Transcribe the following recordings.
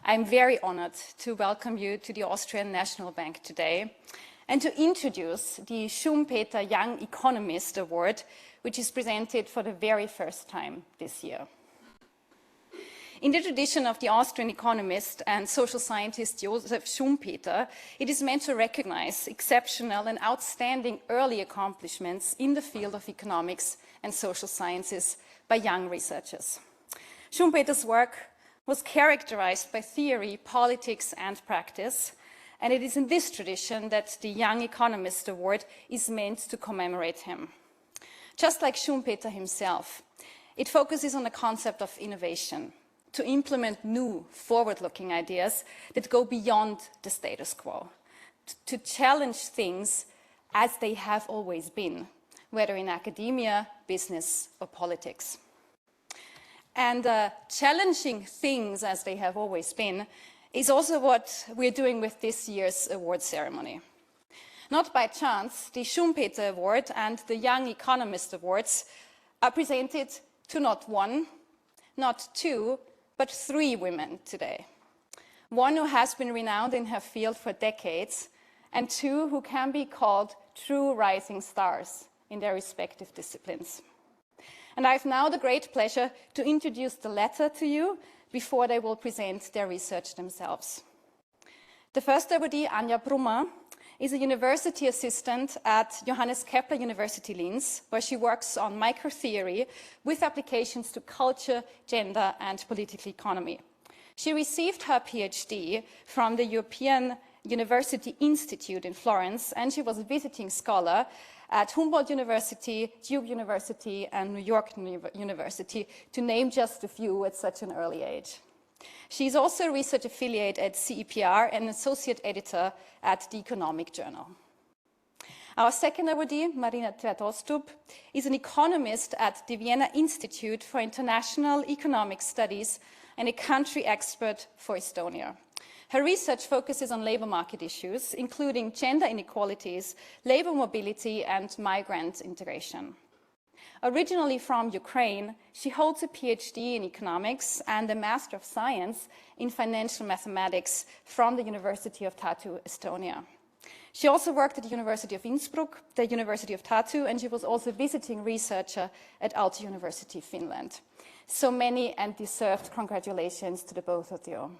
I'm very honored to welcome you to the Austrian National Bank today and to introduce the Schumpeter Young Economist Award, which is presented for the very first time this year. In the tradition of the Austrian economist and social scientist Joseph Schumpeter, it is meant to recognize exceptional and outstanding early accomplishments in the field of economics and social sciences by young researchers. Schumpeter's work was characterized by theory, politics, and practice, and it is in this tradition that the Young Economist Award is meant to commemorate him. Just like Schumpeter himself, it focuses on the concept of innovation, to implement new, forward-looking ideas that go beyond the status quo, to challenge things as they have always been, whether in academia, business, or politics. And challenging things as they have always been is also what we're doing with this year's award ceremony. Not by chance, the Schumpeter Award and the Young Economist Awards are presented to not one, not two, but three women today. One who has been renowned in her field for decades, and two who can be called true rising stars in their respective disciplines. And I have now the great pleasure to introduce the latter to you before they will present their research themselves. The first awardee, Anja Prummer, is a university assistant at Johannes Kepler University Linz, where she works on microtheory with applications to culture, gender, and political economy. She received her PhD from the European University Institute in Florence, and she was a visiting scholar at Humboldt University, Duke University, and New York University, to name just a few at such an early age. She's also a research affiliate at CEPR and associate editor at the Economic Journal. Our second awardee, Maryna Tverdostup, is an economist at the Vienna Institute for International Economic Studies and a country expert for Estonia. Her research focuses on labor market issues, including gender inequalities, labor mobility, and migrant integration. Originally from Ukraine, she holds a PhD in economics and a Master of Science in financial mathematics from the University of Tartu, Estonia. She also worked at the University of Innsbruck, the University of Tartu, and she was also a visiting researcher at Aalto University, Finland. So many and deserved congratulations to the both of you.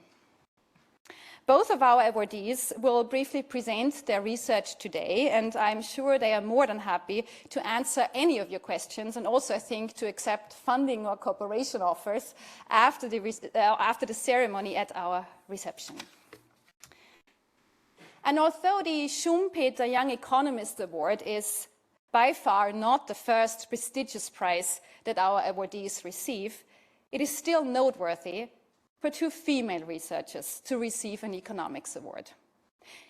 Both of our awardees will briefly present their research today, and I'm sure they are more than happy to answer any of your questions, and also, I think, to accept funding or cooperation offers after the ceremony at our reception. And although the Schumpeter Young Economist Award is by far not the first prestigious prize that our awardees receive, it is still noteworthy for two female researchers to receive an economics award,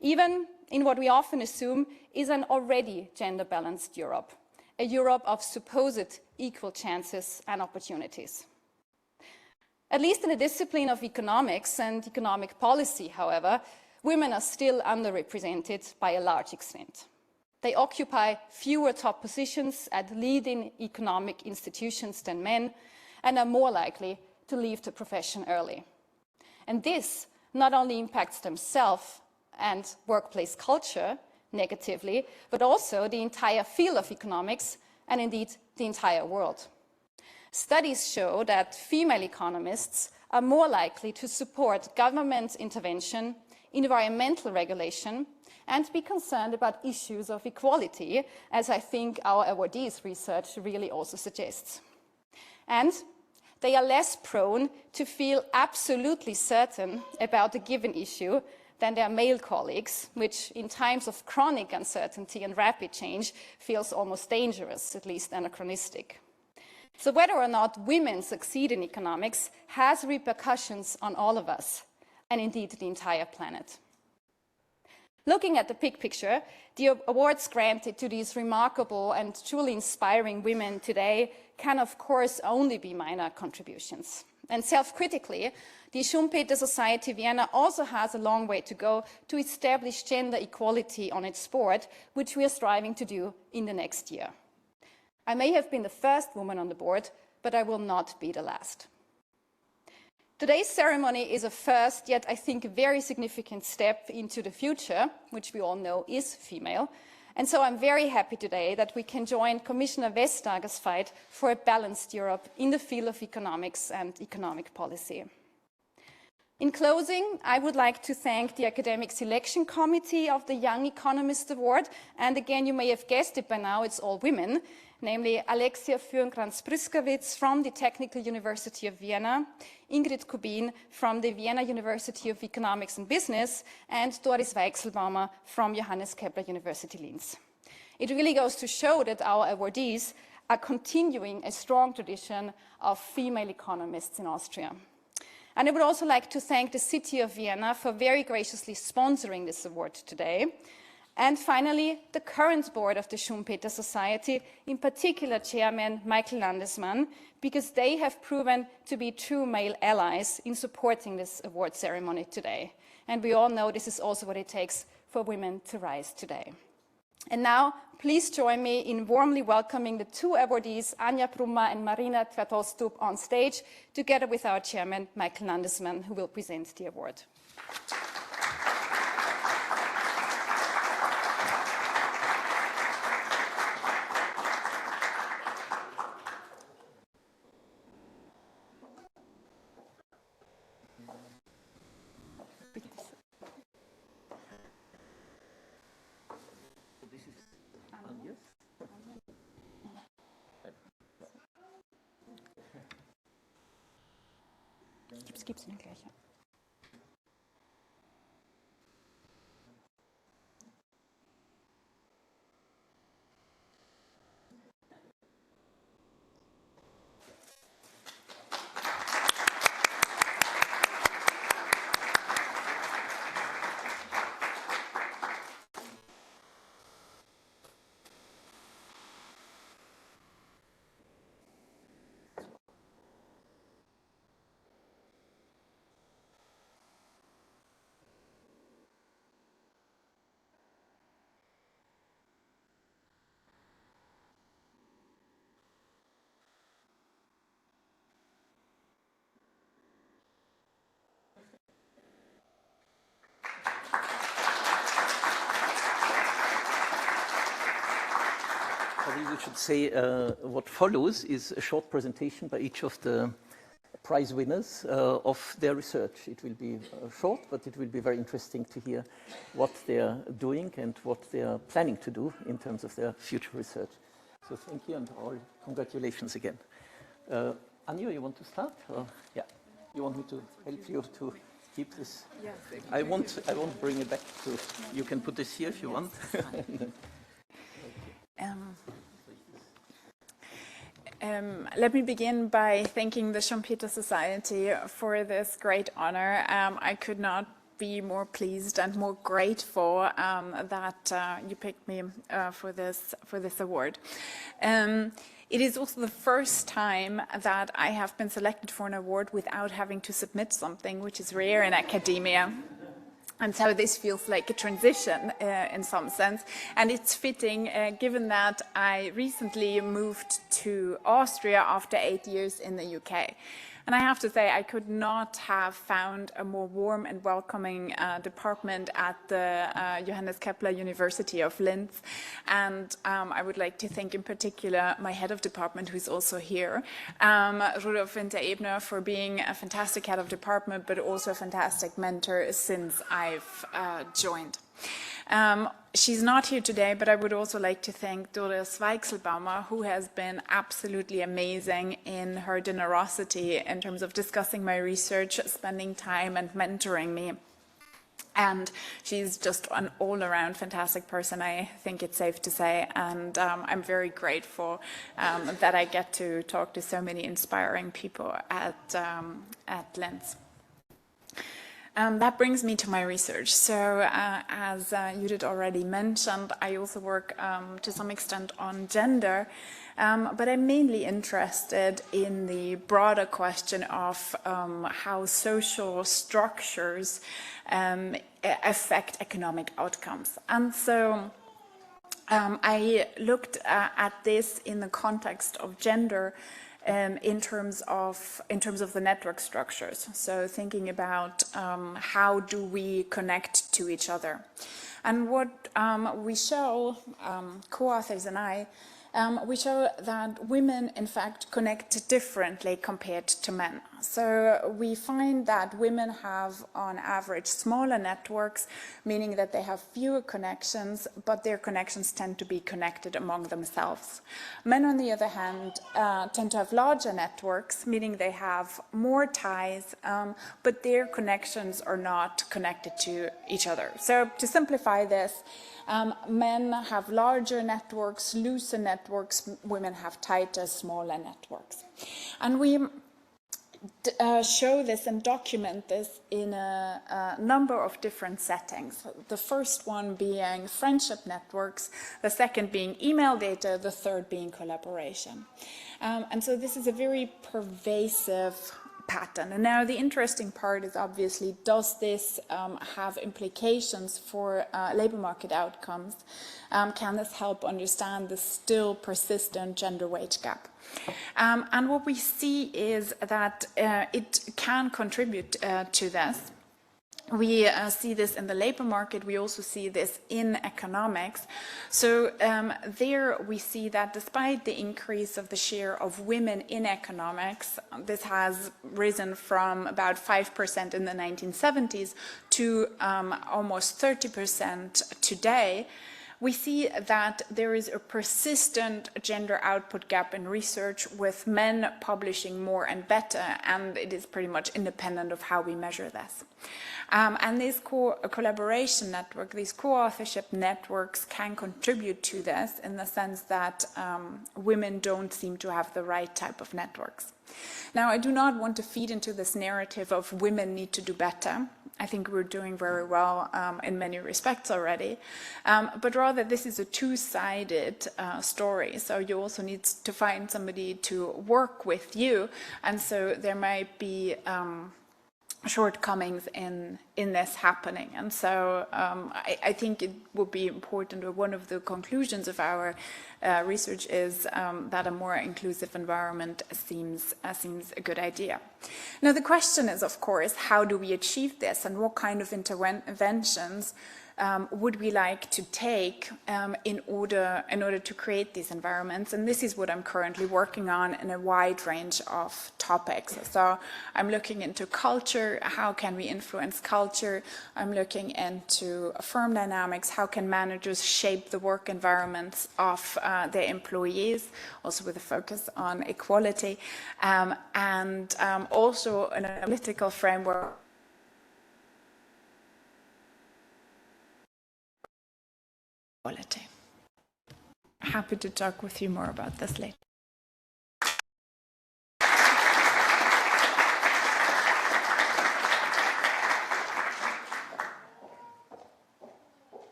even in what we often assume is an already gender-balanced Europe, a Europe of supposed equal chances and opportunities. At least in the discipline of economics and economic policy, however, women are still underrepresented by a large extent. They occupy fewer top positions at leading economic institutions than men and are more likely to leave the profession early. And this not only impacts themselves and workplace culture negatively, but also the entire field of economics and indeed the entire world. Studies show that female economists are more likely to support government intervention, environmental regulation, and be concerned about issues of equality, as I think our awardees' research really also suggests. And they are less prone to feel absolutely certain about a given issue than their male colleagues, which in times of chronic uncertainty and rapid change feels almost dangerous, at least anachronistic. So whether or not women succeed in economics has repercussions on all of us, and indeed the entire planet. Looking at the big picture, the awards granted to these remarkable and truly inspiring women today can, of course, only be minor contributions. And self-critically, the Schumpeter Society Vienna also has a long way to go to establish gender equality on its board, which we are striving to do in the next year. I may have been the first woman on the board, but I will not be the last. Today's ceremony is a first, yet I think a very significant step into the future, which we all know is female. And so I'm very happy today that we can join Commissioner Vestager's fight for a balanced Europe in the field of economics and economic policy. In closing, I would like to thank the Academic Selection Committee of the Young Economist Award. And again, you may have guessed it by now, it's all women, namely Alexia Fürnkrantz-Bryskowitz from the Technical University of Vienna, Ingrid Kubin from the Vienna University of Economics and Business, and Doris Weichselbaumer from Johannes Kepler University Linz. It really goes to show that our awardees are continuing a strong tradition of female economists in Austria. And I would also like to thank the City of Vienna for very graciously sponsoring this award today. And finally, the current board of the Schumpeter Society, in particular Chairman Michael Landesmann, because they have proven to be true male allies in supporting this award ceremony today. And we all know this is also what it takes for women to rise today. And now, please join me in warmly welcoming the two awardees, Anja Prummer and Maryna Tverdostup, on stage, together with our chairman, Michael Landesmann, who will present the award. Gibt's Ihnen gleich. We should say what follows is a short presentation by each of the prize winners of their research. It will be short, but it will be very interesting to hear what they are doing and what they are planning to do in terms of their future research. So thank you and all congratulations again. Anja, you want to start? Or, yeah, you want me to help you to keep this? Yeah, I won't bring it back to. You can put this here if you want. Let me begin by thanking the Schumpeter Society for this great honor. I could not be more pleased and more grateful that you picked me for this award. It is also the first time that I have been selected for an award without having to submit something, which is rare in academia. And so this feels like a transition in some sense. And it's fitting given that I recently moved to Austria after 8 years in the UK. And I have to say, I could not have found a more warm and welcoming department at the Johannes Kepler University of Linz. And I would like to thank in particular my head of department, who is also here, Rudolf Winter-Ebner, for being a fantastic head of department, but also a fantastic mentor since I've joined. She's not here today, but I would also like to thank Doris Weichselbaumer, who has been absolutely amazing in her generosity in terms of discussing my research, spending time and mentoring me. And she's just an all-around fantastic person, I think it's safe to say. And I'm very grateful that I get to talk to so many inspiring people at Linz. That brings me to my research. So as Judith already mentioned, I also work to some extent on gender, but I'm mainly interested in the broader question of how social structures affect economic outcomes. And so I looked at this in the context of gender in terms of the network structures. So thinking about how do we connect to each other. And what we show, co-authors and I, we show that women, in fact, connect differently compared to men. So we find that women have, on average, smaller networks, meaning that they have fewer connections, but their connections tend to be connected among themselves. Men, on the other hand, tend to have larger networks, meaning they have more ties, but their connections are not connected to each other. So to simplify this, men have larger networks, looser networks, women have tighter, smaller networks. And we show this and document this in a number of different settings. The first one being friendship networks, the second being email data, the third being collaboration. And so this is a very pervasive pattern. And now the interesting part is obviously, does this have implications for labor market outcomes? Can this help understand the still persistent gender wage gap? And what we see is that it can contribute to this. We see this in the labor market. We also see this in economics. So there we see that despite the increase of the share of women in economics, this has risen from about 5% in the 1970s to almost 30% today. We see that there is a persistent gender output gap in research, with men publishing more and better, and it is pretty much independent of how we measure this. And this collaboration network, these co-authorship networks, can contribute to this in the sense that women don't seem to have the right type of networks. Now, I do not want to feed into this narrative of women need to do better. I think we're doing very well in many respects already, but rather this is a two-sided story. So you also need to find somebody to work with you, and so there might be shortcomings in this happening. And so I think it would be important, or one of the conclusions of our research is that a more inclusive environment seems a good idea. Now the question is, of course, how do we achieve this, and what kind of interventions would we like to take in order to create these environments? And this is what I'm currently working on in a wide range of topics. So I'm looking into culture. How can we influence culture? I'm looking into firm dynamics. How can managers shape the work environments of their employees, also with a focus on equality, and also an analytical framework. Quality. Happy to talk with you more about this later.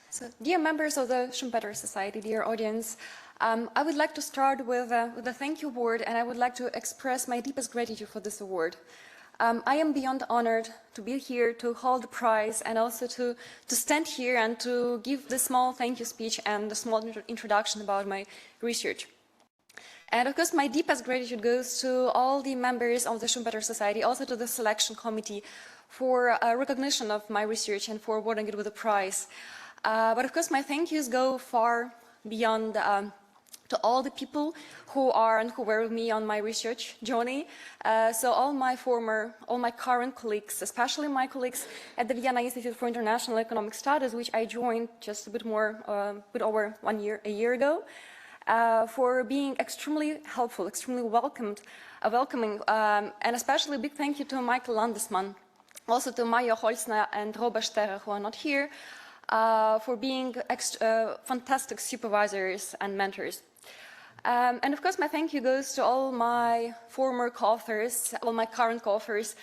So, dear members of the Schumpeter Society, dear audience, I would like to start with a thank you word, and I would like to express my deepest gratitude for this award. I am beyond honored to be here to hold the prize, and also to stand here and to give this small thank you speech and a small introduction about my research. And of course, my deepest gratitude goes to all the members of the Schumpeter Society, also to the selection committee, for recognition of my research and for awarding it with a prize. But of course, my thank yous go far beyond to all the people who are and who were with me on my research journey. So all my current colleagues, especially my colleagues at the Vienna Institute for International Economic Studies, which I joined just a bit over a year ago, for being extremely helpful, extremely welcoming, and especially a big thank you to Michael Landesmann, also to Maja Holzner and Robert Sterer, who are not here, for being fantastic supervisors and mentors. And of course, my thank you goes to all my former co-authors, all my current co-authors,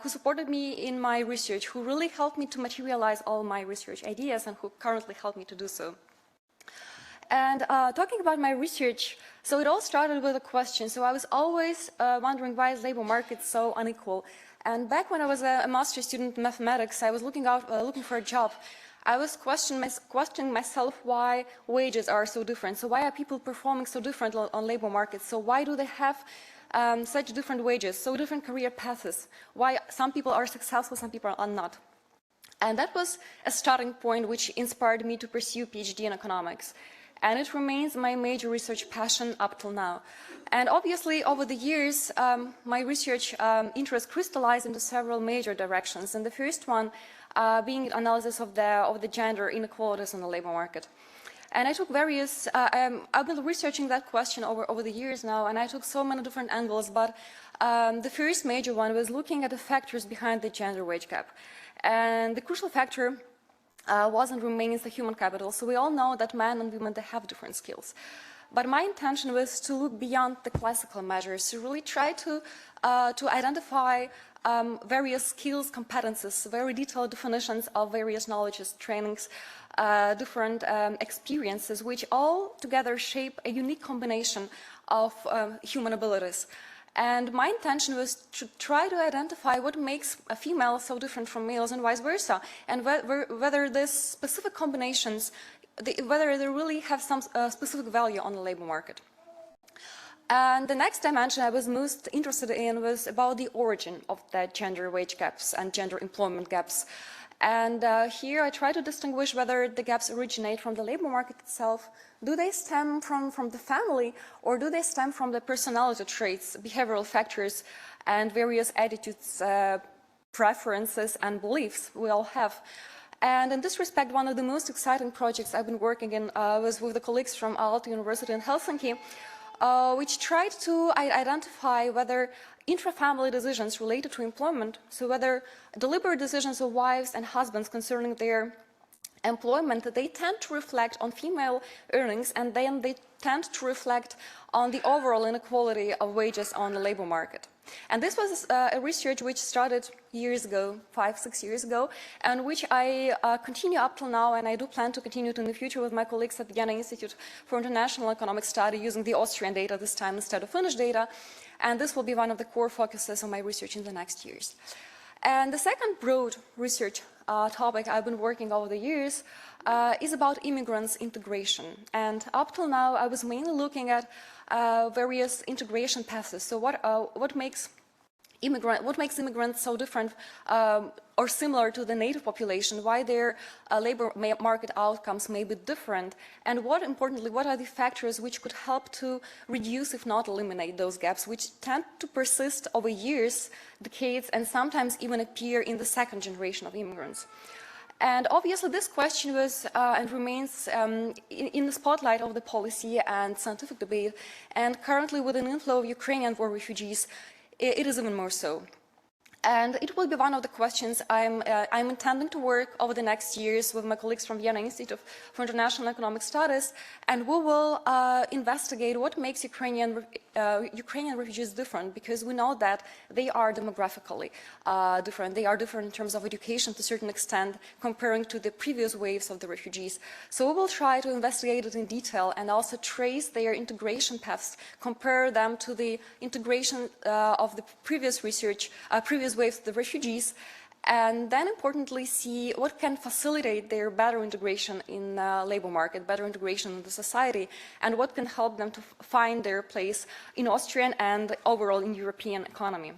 who supported me in my research, who really helped me to materialize all my research ideas and who currently help me to do so. And talking about my research, so it all started with a question. So I was always wondering, why is labor market so unequal? And back when I was a master's student in mathematics, I was looking for a job. I was questioning myself why wages are so different. So why are people performing so differently on labor markets? So why do they have such different wages, so different career paths? Why some people are successful, some people are not? And that was a starting point which inspired me to pursue PhD in economics. And it remains my major research passion up till now. And obviously, over the years, my research interest crystallized into several major directions. And the first one being analysis of the gender inequalities in the labor market. And I took various, I've been researching that question over the years now, and I took so many different angles, but the first major one was looking at the factors behind the gender wage gap. And the crucial factor was and remains the human capital. So we all know that men and women, they have different skills. But my intention was to look beyond the classical measures, to really try to identify various skills, competences, very detailed definitions of various knowledges, trainings, different experiences, which all together shape a unique combination of human abilities. And my intention was to try to identify what makes a female so different from males and vice versa, and whether these specific combinations, whether they really have some specific value on the labor market. And the next dimension I was most interested in was about the origin of the gender wage gaps and gender employment gaps. And here I try to distinguish whether the gaps originate from the labor market itself. Do they stem from the family, or do they stem from the personality traits, behavioral factors, and various attitudes, preferences, and beliefs we all have? And in this respect, one of the most exciting projects I've been working in was with the colleagues from Aalto University in Helsinki, which tried to identify whether intra-family decisions related to employment, so whether deliberate decisions of wives and husbands concerning their employment, they tend to reflect on female earnings, and then they tend to reflect on the overall inequality of wages on the labor market. And this was a research which started years ago, 5-6 years ago, and which I continue up till now, and I do plan to continue to in the future with my colleagues at the Vienna Institute for International Economic Study, using the Austrian data this time instead of Finnish data. And this will be one of the core focuses of my research in the next years. And the second broad research topic I've been working over the years is about immigrants integration. And up till now, I was mainly looking at various integration paths. So what makes immigrants so different or similar to the native population, why their labor market outcomes may be different, and importantly, what are the factors which could help to reduce, if not eliminate, those gaps, which tend to persist over years, decades, and sometimes even appear in the second generation of immigrants. And obviously this question was and remains in the spotlight of the policy and scientific debate, and currently with an inflow of Ukrainian war refugees, it is even more so. And it will be one of the questions I'm intending to work over the next years with my colleagues from Vienna Institute for International Economic Studies, and we will investigate what makes Ukrainian refugees different, because we know that they are demographically different. They are different in terms of education to a certain extent, comparing to the previous waves of the refugees. So we will try to investigate it in detail and also trace their integration paths, compare them to the integration of the previous waves of the refugees, and then importantly see what can facilitate their better integration in the labor market, better integration in the society, and what can help them to find their place in Austrian and overall in European economy.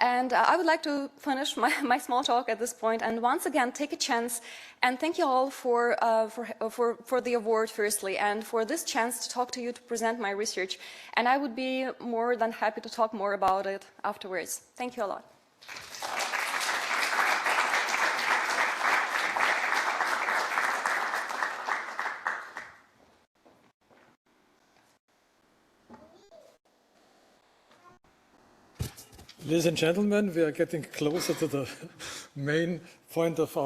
And I would like to finish my small talk at this point and once again take a chance and thank you all for the award firstly, and for this chance to talk to you, to present my research. And I would be more than happy to talk more about it afterwards. Thank you a lot. Ladies and gentlemen, we are getting closer to the main point of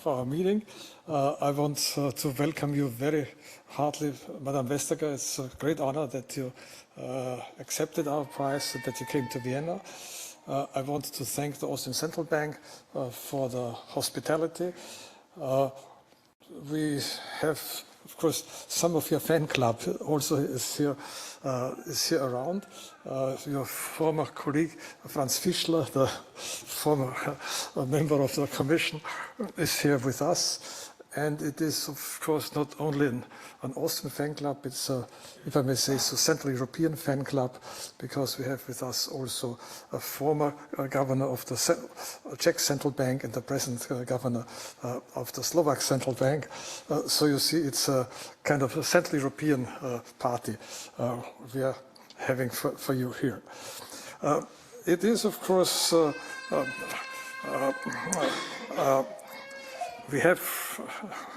our meeting. I want to welcome you very heartily, Madame Vestager. It's a great honor that you accepted our prize, that you came to Vienna. I want to thank the Austrian Central Bank for the hospitality. We have of course, some of your fan club also is here around. Your former colleague, Franz Fischler, the former member of the Commission, is here with us. And it is, of course, not only an Austrian fan club, it's, if I may say so, Central European fan club, because we have with us also a former governor of the Czech Central Bank and the present governor of the Slovak Central Bank. So you see, it's a kind of a Central European party we are having for you here. It is, of course, we have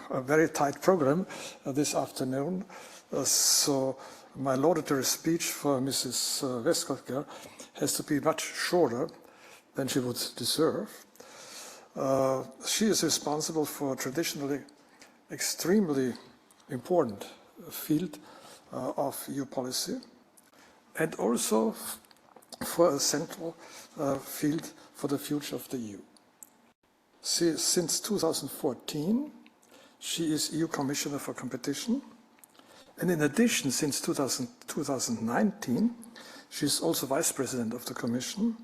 a very tight program this afternoon, so my laudatory speech for Mrs. Vestager has to be much shorter than she would deserve. She is responsible for a traditionally extremely important field of EU policy, and also for a central field for the future of the EU. Since 2014, she is EU Commissioner for Competition. And in addition, since 2019, she is also Vice President of the Commission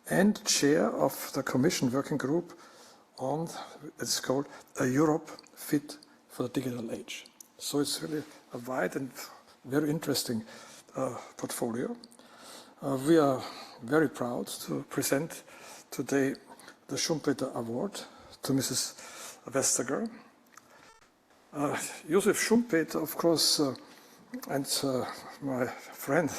and Chair of the Commission Working Group on, it's called, A Europe Fit for the Digital Age. So it's really a wide and very interesting portfolio. We are very proud to present today the Schumpeter Award to Mrs. Vestager. Joseph Schumpeter, of course, and my friend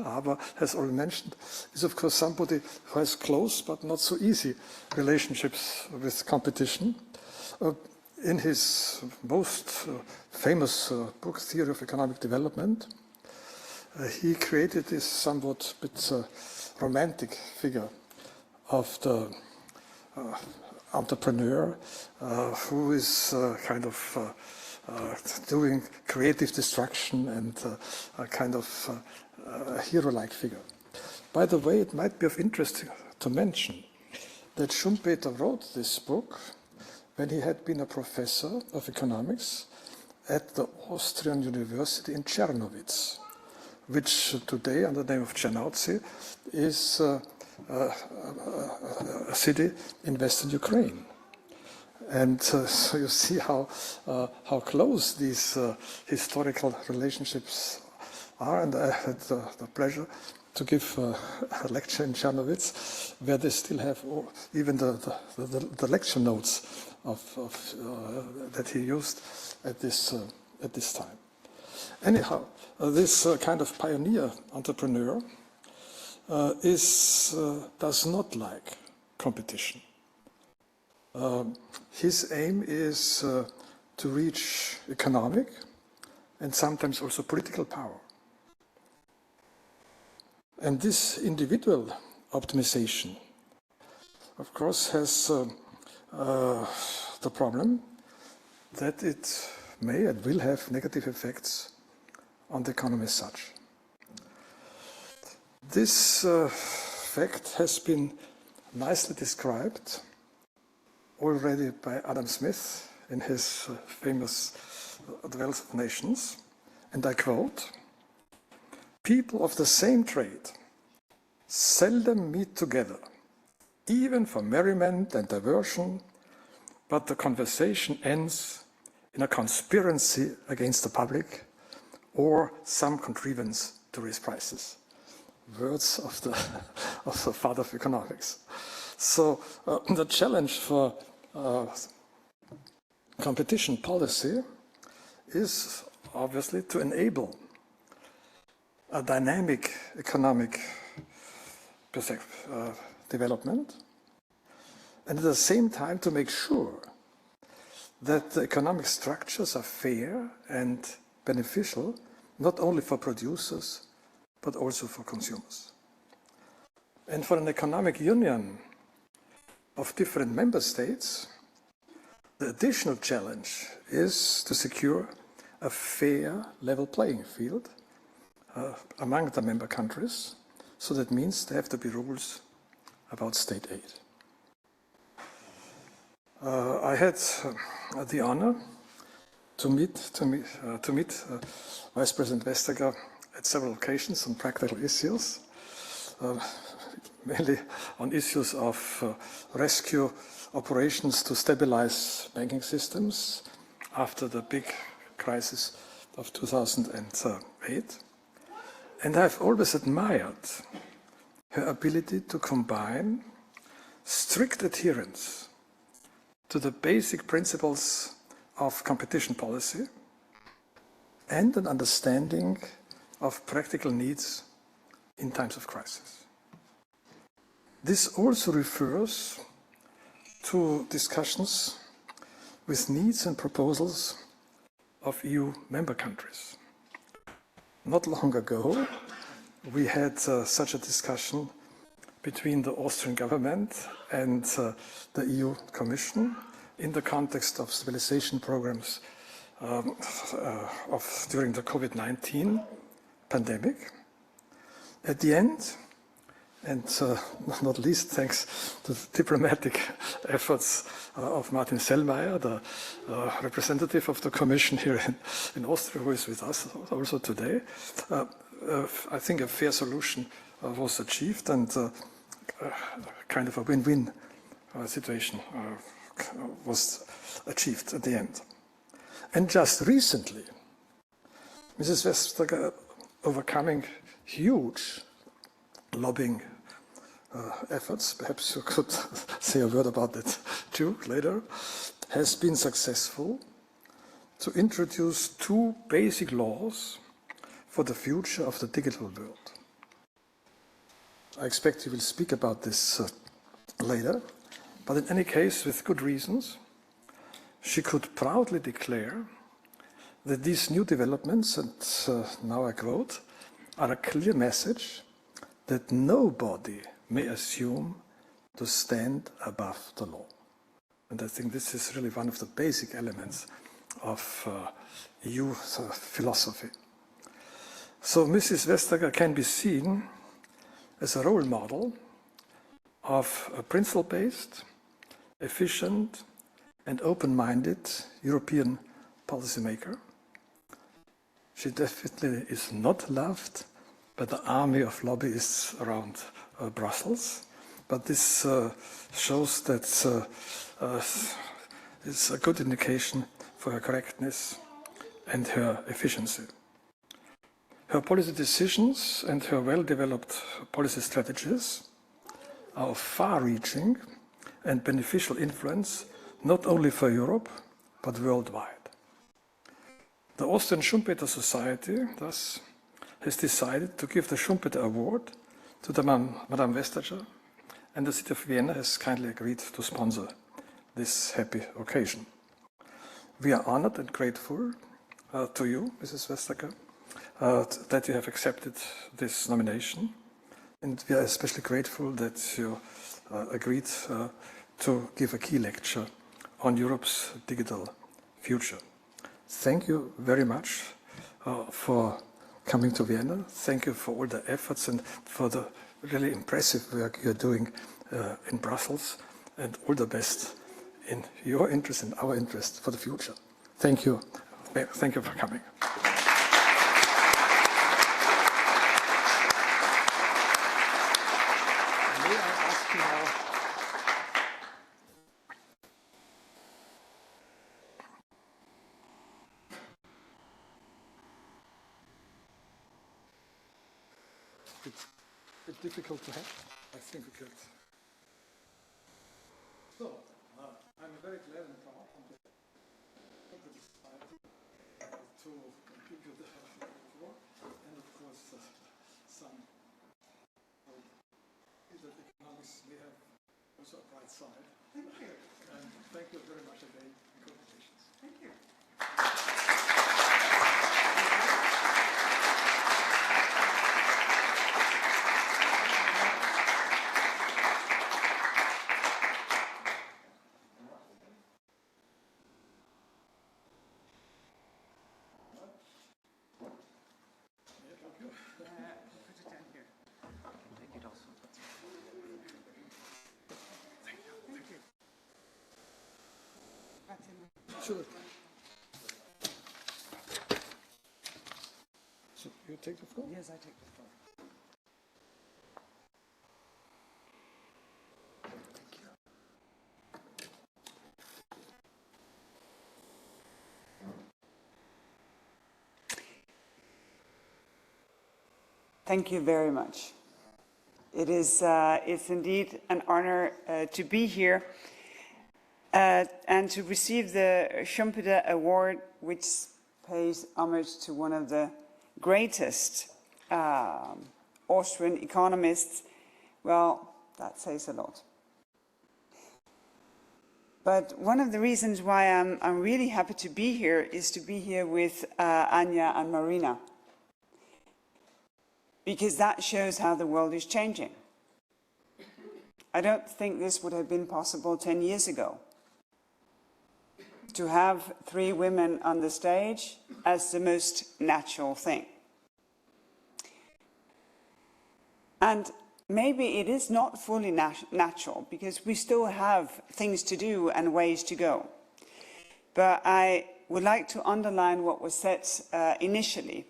Aber has already mentioned, is of course somebody who has close but not so easy relationships with competition. In his most famous book, Theory of Economic Development, he created this somewhat bit romantic figure of the entrepreneur who is kind of doing creative destruction and a kind of hero-like figure. By the way, it might be of interest to mention that Schumpeter wrote this book when he had been a professor of economics at the Austrian University in Czernowitz, which today, under the name of Czernowtsi, is a city in Western Ukraine. And so you see how close these historical relationships are. And I had the pleasure to give a lecture in Czernowitz, where they still have even the lecture notes that he used at this time. Anyhow, this kind of pioneer entrepreneur does not like competition. His aim is to reach economic and sometimes also political power. And this individual optimization, of course, has the problem that it may and will have negative effects on the economy as such. This fact has been nicely described already by Adam Smith in his famous The Wealth of Nations, and I quote, "People of the same trade seldom meet together, even for merriment and diversion, but the conversation ends in a conspiracy against the public or some contrivance to raise prices." Words of the father of economics. So the challenge for competition policy is obviously to enable a dynamic economic development, and at the same time to make sure that the economic structures are fair and beneficial, not only for producers, but also for consumers. And for an economic union of different member states, the additional challenge is to secure a fair, level playing field among the member countries. So that means there have to be rules about state aid. I had the honor to meet Vice President Vestager at several occasions on practical issues, mainly on issues of rescue operations to stabilize banking systems after the big crisis of 2008. And I've always admired her ability to combine strict adherence to the basic principles of competition policy and an understanding of practical needs in times of crisis. This also refers to discussions with needs and proposals of EU member countries. Not long ago, we had such a discussion between the Austrian government and the EU Commission in the context of stabilization programs during the COVID-19 pandemic. At the end, and not least thanks to the diplomatic efforts of Martin Sellmayr, the representative of the Commission here in Austria, who is with us also today, I think a fair solution was achieved, and kind of a win-win situation was achieved at the end. And just recently, Mrs. Vestager, overcoming huge lobbying efforts, perhaps you could say a word about that too later, has been successful to introduce two basic laws for the future of the digital world. I expect you will speak about this later, but in any case, with good reasons, she could proudly declare that these new developments, and now I quote, are a clear message that nobody may assume to stand above the law. And I think this is really one of the basic elements of EU philosophy. So Mrs. Vestager can be seen as a role model of a principle-based, efficient, and open-minded European policymaker. She definitely is not loved by the army of lobbyists around Brussels, but this shows that it's a good indication for her correctness and her efficiency. Her policy decisions and her well-developed policy strategies are of far-reaching and beneficial influence not only for Europe, but worldwide. The Austrian Schumpeter Society, thus, has decided to give the Schumpeter Award to the Madame Vestager, and the city of Vienna has kindly agreed to sponsor this happy occasion. We are honored and grateful to you, Mrs. Vestager, that you have accepted this nomination, and we are especially grateful that you agreed to give a key lecture on Europe's digital future. Thank you very much for coming to Vienna. Thank you for all the efforts and for the really impressive work you're doing in Brussels, and all the best in your interest and our interest for the future. Thank you. Thank you for coming. May I ask you now, It's a bit difficult to have. I think we could. So, I'm very glad and proud on the Society to give you the floor, and of course some that economics may have also a bright side. Thank you. And thank you very much again. Congratulations. Thank you. Sure. you take the floor? Yes, I take the floor. Thank you. Thank you very much. It's indeed an honor to be here and to receive the Schumpeter Award, which pays homage to one of the greatest Austrian economists. Well, that says a lot. But one of the reasons why I'm really happy to be here is to be here with Anja and Maryna, because that shows how the world is changing. I don't think this would have been possible 10 years ago. To have 3 women on the stage as the most natural thing. And maybe it is not fully natural, because we still have things to do and ways to go. But I would like to underline what was said initially,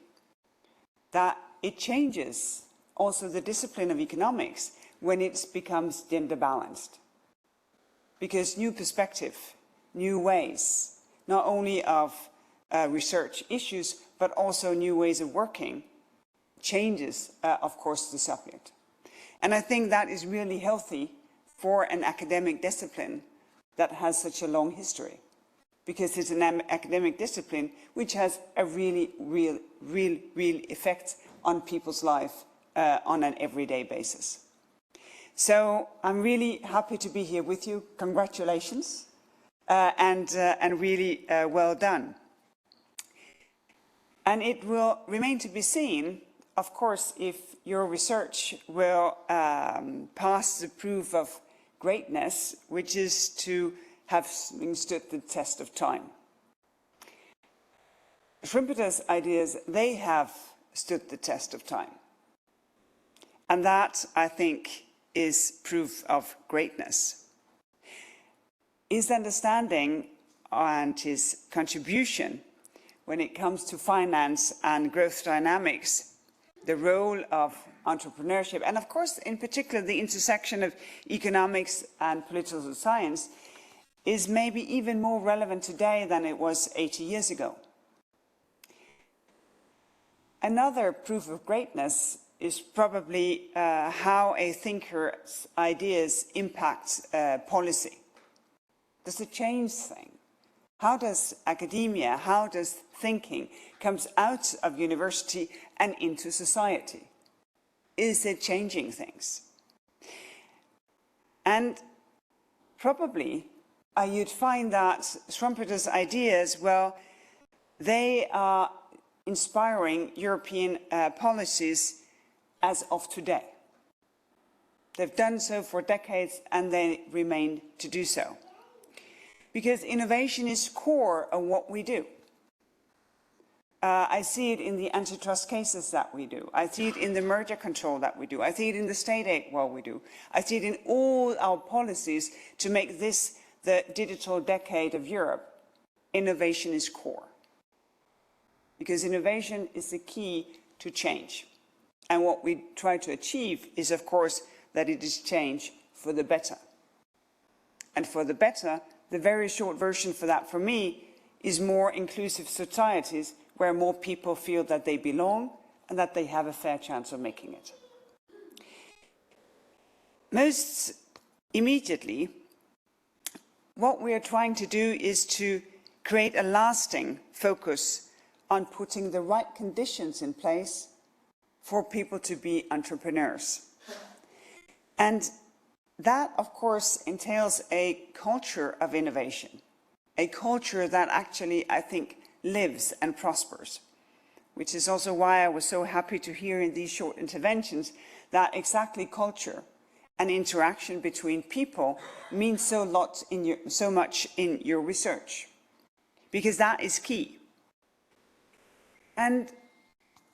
that it changes also the discipline of economics when it becomes gender balanced. Because new perspective, new ways, not only of research issues, but also new ways of working, changes, of course, the subject. And I think that is really healthy for an academic discipline that has such a long history, because it's an academic discipline which has a really, real effect on people's life on an everyday basis. So I'm really happy to be here with you. Congratulations, and really well done. And it will remain to be seen, of course, if your research will pass the proof of greatness, which is to have stood the test of time. Schumpeter's ideas, they have stood the test of time. And that, I think, is proof of greatness. His understanding and his contribution when it comes to finance and growth dynamics, the role of entrepreneurship, and of course, in particular, the intersection of economics and political science is maybe even more relevant today than it was 80 years ago. Another proof of greatness is probably how a thinker's ideas impact policy. Does it change things? How does academia, how does thinking comes out of university and into society? Is it changing things? And probably you'd find that Schumpeter's ideas, well, they are inspiring European policies as of today. They've done so for decades and they remain to do so. Because innovation is core of what we do. I see it in the antitrust cases that we do. I see it in the merger control that we do. I see it in the state aid what we do. I see it in all our policies to make this the digital decade of Europe. Innovation is core. Because innovation is the key to change. And what we try to achieve is, of course, that it is change for the better. And for the better, the very short version for that, for me, is more inclusive societies where more people feel that they belong and that they have a fair chance of making it. Most immediately, what we are trying to do is to create a lasting focus on putting the right conditions in place for people to be entrepreneurs. And that, of course, entails a culture of innovation, a culture that actually, I think, lives and prospers, which is also why I was so happy to hear in these short interventions that exactly culture and interaction between people means so much in your research, because that is key. And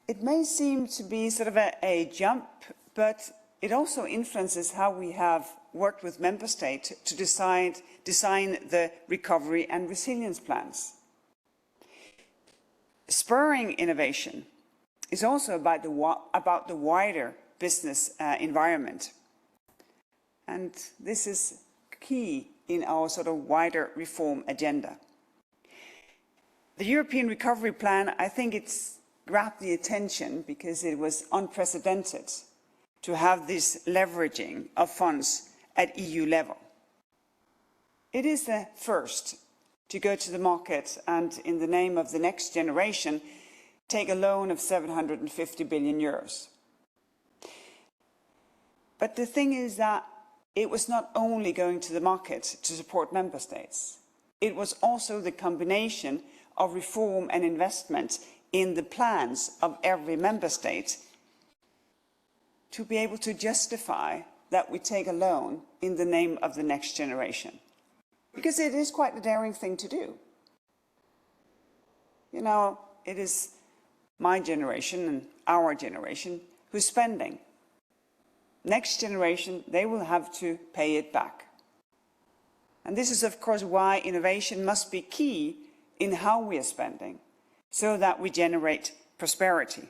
it may seem to be sort of a jump, but it also influences how we have worked with member states to design the recovery and resilience plans. Spurring innovation is also about the wider business environment. And this is key in our sort of wider reform agenda. The European Recovery Plan, I think it's grabbed the attention because it was unprecedented to have this leveraging of funds at EU level. It is the first to go to the market and, in the name of the next generation, take a loan of 750 billion euros. But the thing is that it was not only going to the market to support member states. It was also the combination of reform and investment in the plans of every member state to be able to justify that we take a loan in the name of the next generation. Because it is quite a daring thing to do. You know, it is my generation and our generation who's spending. Next generation, they will have to pay it back. And this is, of course, why innovation must be key in how we are spending, so that we generate prosperity.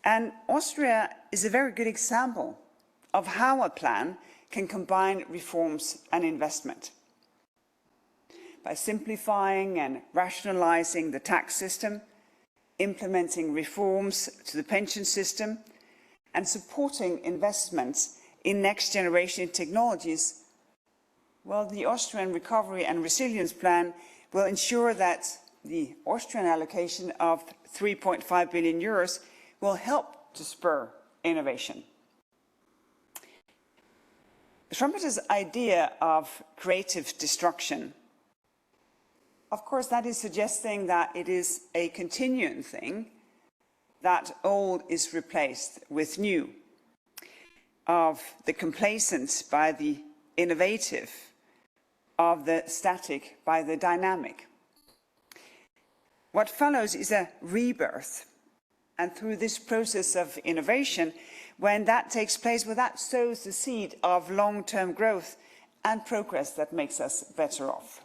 And Austria is a very good example of how a plan can combine reforms and investment. By simplifying and rationalizing the tax system, implementing reforms to the pension system, and supporting investments in next-generation technologies, well, the Austrian Recovery and Resilience Plan will ensure that the Austrian allocation of 3.5 billion euros will help to spur innovation. Schumpeter's idea of creative destruction, of course, that is suggesting that it is a continuing thing, that old is replaced with new, of the complacent by the innovative, of the static by the dynamic. What follows is a rebirth, and through this process of innovation, when that takes place, well, that sows the seed of long-term growth and progress that makes us better off.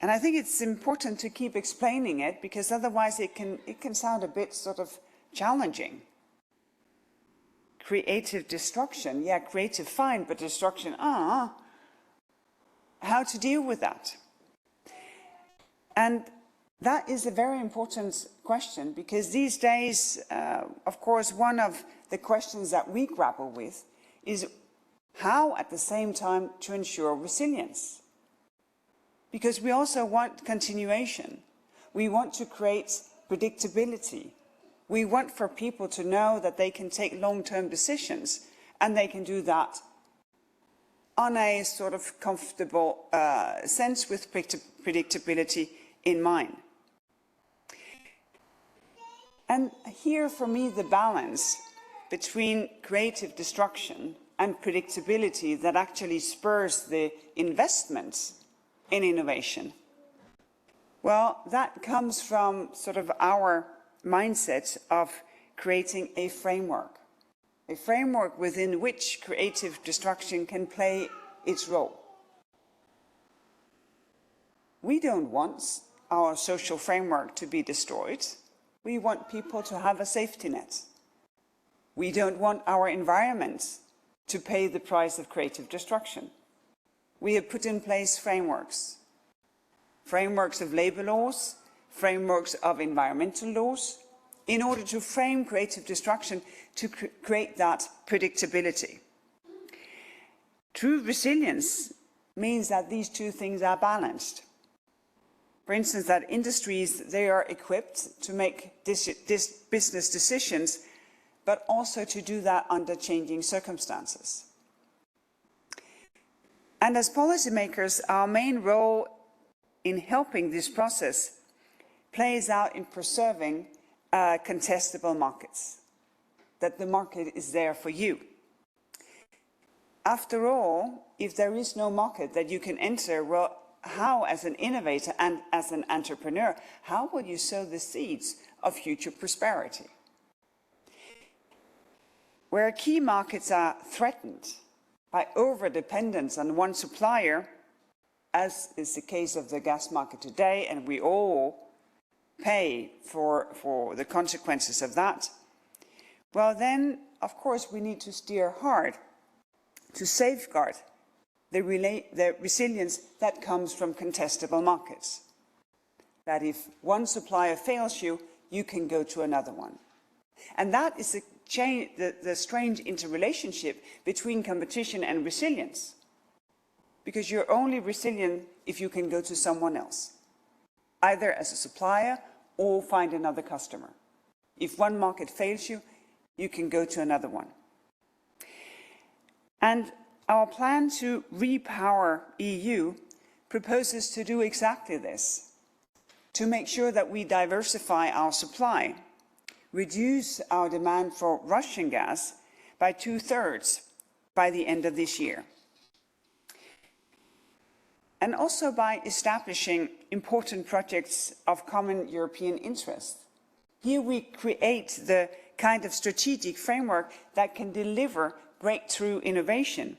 And I think it's important to keep explaining it, because otherwise it can sound a bit sort of challenging. Creative destruction, yeah, creative fine, but destruction, how to deal with that? And that is a very important question, because these days, of course, one of the questions that we grapple with is how, at the same time, to ensure resilience. Because we also want continuation. We want to create predictability. We want for people to know that they can take long-term decisions, and they can do that on a sort of comfortable sense with predictability in mind. And here, for me, the balance between creative destruction and predictability that actually spurs the investments in innovation, well, that comes from sort of our mindset of creating a framework within which creative destruction can play its role. We don't want our social framework to be destroyed. We want people to have a safety net. We don't want our environment to pay the price of creative destruction. We have put in place frameworks of labor laws, frameworks of environmental laws, in order to frame creative destruction to create that predictability. True resilience means that these two things are balanced. For instance, that industries, they are equipped to make business decisions, but also to do that under changing circumstances. And as policymakers, our main role in helping this process plays out in preserving contestable markets, that the market is there for you. After all, if there is no market that you can enter, well, how, as an innovator and as an entrepreneur, how will you sow the seeds of future prosperity? Where key markets are threatened by over-dependence on one supplier, as is the case of the gas market today, and we all pay for the consequences of that, well then, of course, we need to steer hard to safeguard the resilience that comes from contestable markets. That if one supplier fails you, you can go to another one. And that is the strange interrelationship between competition and resilience. Because you're only resilient if you can go to someone else, either as a supplier or find another customer. If one market fails you, you can go to another one. And our plan to repower EU proposes to do exactly this, to make sure that we diversify our supply, reduce our demand for Russian gas by 2/3 by the end of this year. And also by establishing important projects of common European interest. Here we create the kind of strategic framework that can deliver breakthrough innovation,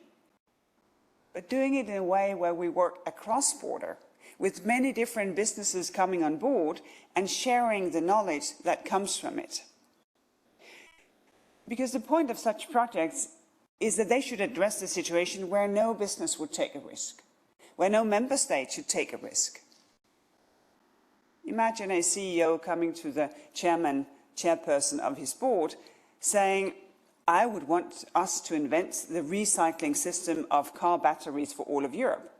but doing it in a way where we work across border, with many different businesses coming on board and sharing the knowledge that comes from it. Because the point of such projects is that they should address the situation where no business would take a risk, where no member state should take a risk. Imagine a CEO coming to the chairperson of his board saying, I would want us to invent the recycling system of car batteries for all of Europe.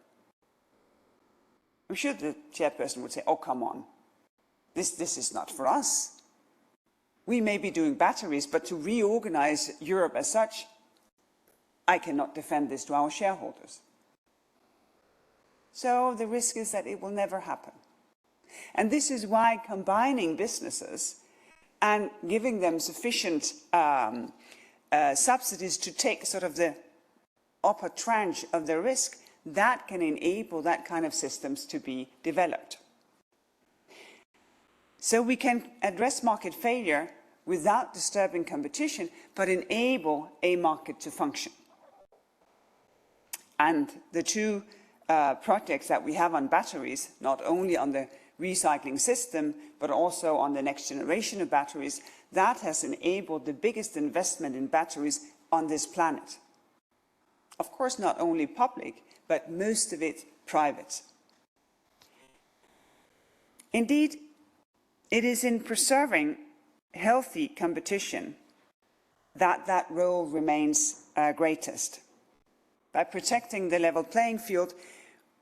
I'm sure the chairperson would say, oh, come on, this is not for us. We may be doing batteries, but to reorganize Europe as such, I cannot defend this to our shareholders. So the risk is that it will never happen. And this is why combining businesses and giving them sufficient subsidies to take sort of the upper tranche of the risk, that can enable that kind of systems to be developed. So we can address market failure without disturbing competition, but enable a market to function. And the two projects that we have on batteries, not only on the recycling system, but also on the next generation of batteries, that has enabled the biggest investment in batteries on this planet. Of course, not only public, but most of it private. Indeed, it is in preserving healthy competition that role remains greatest. By protecting the level playing field,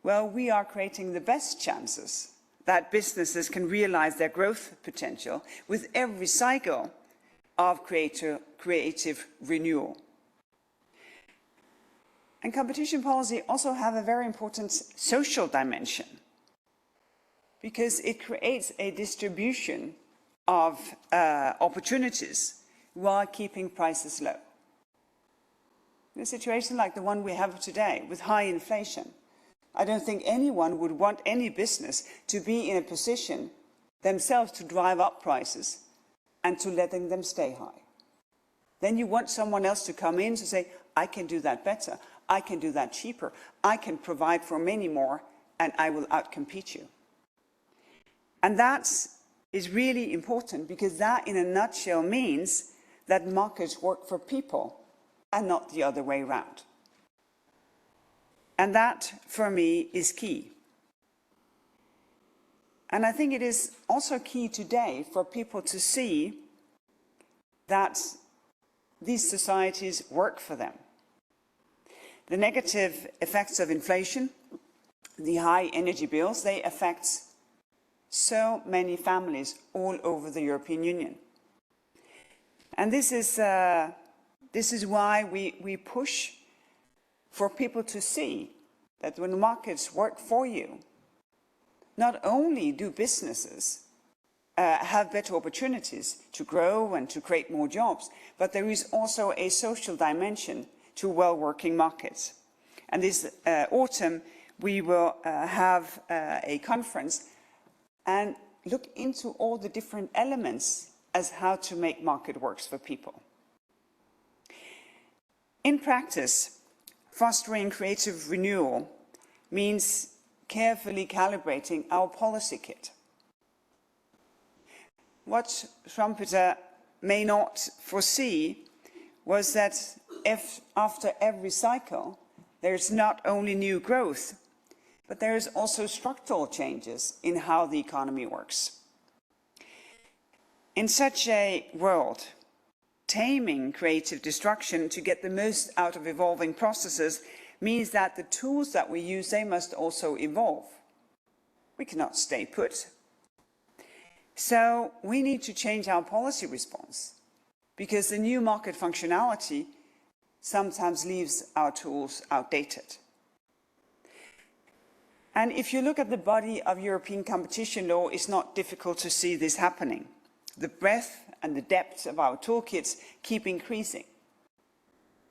well, we are creating the best chances that businesses can realize their growth potential with every cycle of creative renewal. And competition policy also have a very important social dimension, because it creates a distribution of opportunities while keeping prices low. In a situation like the one we have today, with high inflation, I don't think anyone would want any business to be in a position themselves to drive up prices and to letting them stay high. Then you want someone else to come in to say, I can do that better, I can do that cheaper, I can provide for many more, and I will outcompete you. And that is really important, because that in a nutshell means that markets work for people and not the other way around. And that, for me, is key. And I think it is also key today for people to see that these societies work for them. The negative effects of inflation, the high energy bills, they affect so many families all over the European Union. And this is why we push for people to see that when markets work for you, not only do businesses have better opportunities to grow and to create more jobs, but there is also a social dimension to well-working markets. And this autumn, we will have a conference and look into all the different elements as how to make market works for people. In practice, fostering creative renewal means carefully calibrating our policy kit. what Schumpeter may not foresee was that if after every cycle there's not only new growth, but there is also structural changes in how the economy works. In such a world, taming creative destruction to get the most out of evolving processes means that the tools that we use, they must also evolve. We cannot stay put. So we need to change our policy response, because the new market functionality sometimes leaves our tools outdated. And if you look at the body of European competition law, it's not difficult to see this happening. The breadth and the depth of our toolkits keep increasing.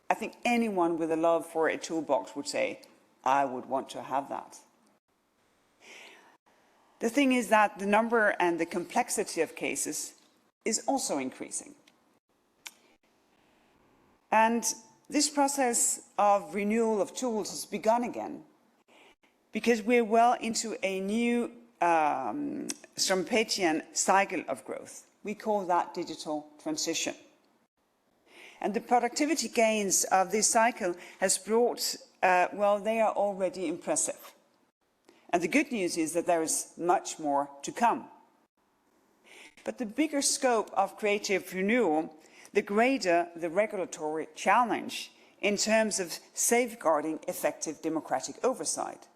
I think anyone with a love for a toolbox would say, I would want to have that. The thing is that the number and the complexity of cases is also increasing. And this process of renewal of tools has begun again, because we're well into a new Schumpetian cycle of growth. We call that digital transition. And the productivity gains of this cycle has brought, well, they are already impressive. And the good news is that there is much more to come. But the bigger scope of creative renewal, the greater the regulatory challenge in terms of safeguarding effective democratic oversight,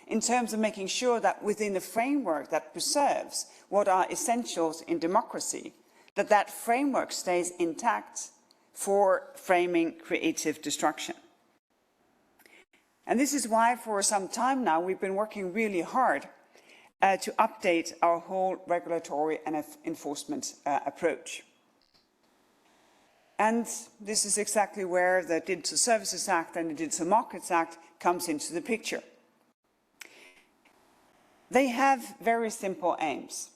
in terms of making sure that within a framework that preserves what are essentials in democracy, that that framework stays intact for framing creative destruction. And this is why for some time now we've been working really hard to update our whole regulatory and enforcement approach. And this is exactly where the Digital Services Act and the Digital Markets Act comes into the picture. They have very simple aims: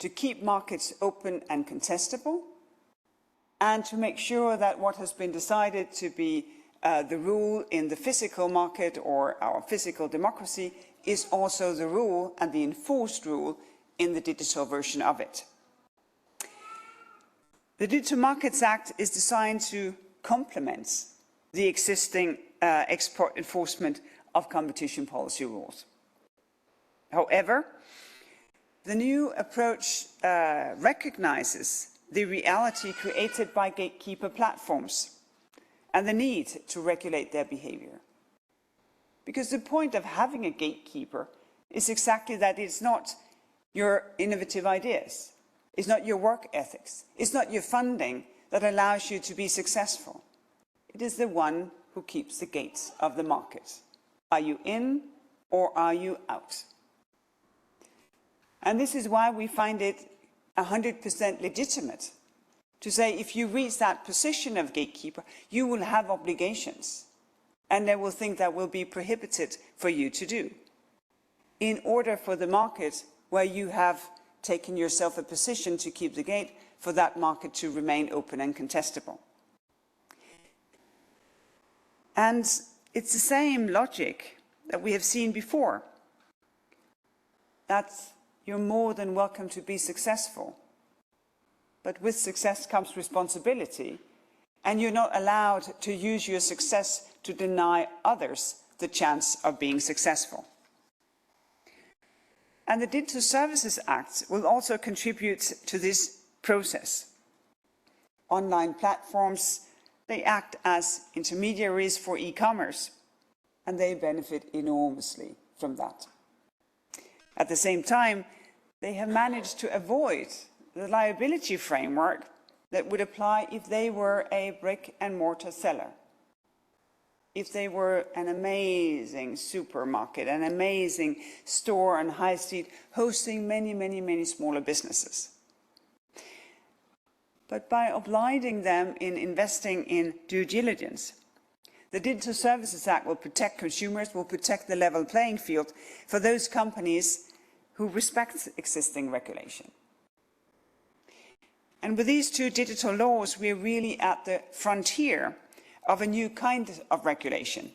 to keep markets open and contestable, and to make sure that what has been decided to be the rule in the physical market or our physical democracy is also the rule and the enforced rule in the digital version of it. The Digital Markets Act is designed to complement the existing export enforcement of competition policy rules. However, the new approach recognizes the reality created by gatekeeper platforms and the need to regulate their behavior. Because the point of having a gatekeeper is exactly that it's not your innovative ideas, it's not your work ethics, it's not your funding that allows you to be successful. It is the one who keeps the gates of the market. Are you in or are you out? And this is why we find it 100% legitimate to say if you reach that position of gatekeeper, you will have obligations, and they will think that will be prohibited for you to do, in order for the market where you have taken yourself a position to keep the gate, for that market to remain open and contestable. And it's the same logic that we have seen before, that you're more than welcome to be successful. But with success comes responsibility, and you're not allowed to use your success to deny others the chance of being successful. And the Digital Services Act will also contribute to this process. Online platforms, they act as intermediaries for e-commerce, and they benefit enormously from that. At the same time, they have managed to avoid the liability framework that would apply if they were a brick-and-mortar seller. If they were an amazing supermarket, an amazing store on high street, hosting many, many, many smaller businesses. But by obliging them in investing in due diligence, the Digital Services Act will protect consumers, will protect the level playing field for those companies who respect existing regulation. And with these two digital laws, we're really at the frontier of a new kind of regulation.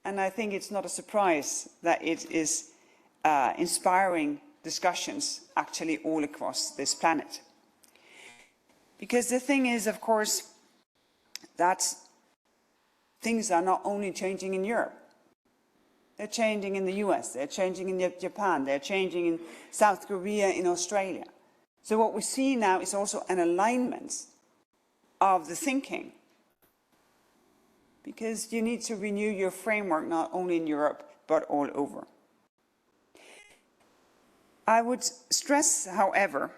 And I think it's not a surprise that it is inspiring discussions actually all across this planet. Because the thing is, of course, that things are not only changing in Europe. They're changing in the US, they're changing in Japan, they're changing in South Korea, in Australia. So what we see now is also an alignment of the thinking. Because you need to renew your framework not only in Europe, but all over. I would stress, however,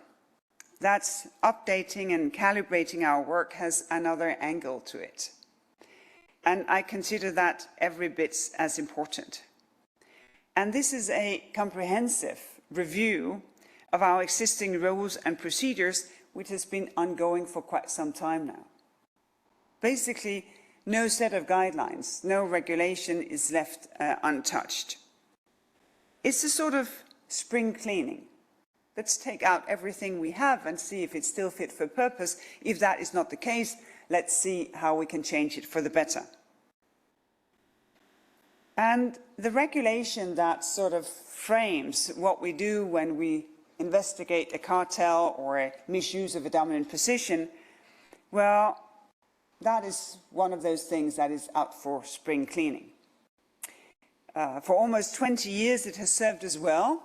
that updating and calibrating our work has another angle to it. And I consider that every bit as important. And this is a comprehensive review of our existing rules and procedures, which has been ongoing for quite some time now. Basically, no set of guidelines, no regulation is left untouched. It's a sort of spring cleaning. Let's take out everything we have and see if it's still fit for purpose. If that is not the case, let's see how we can change it for the better. And the regulation that sort of frames what we do when we investigate a cartel or a misuse of a dominant position, well, that is one of those things that is out for spring cleaning. For almost 20 years it has served us well.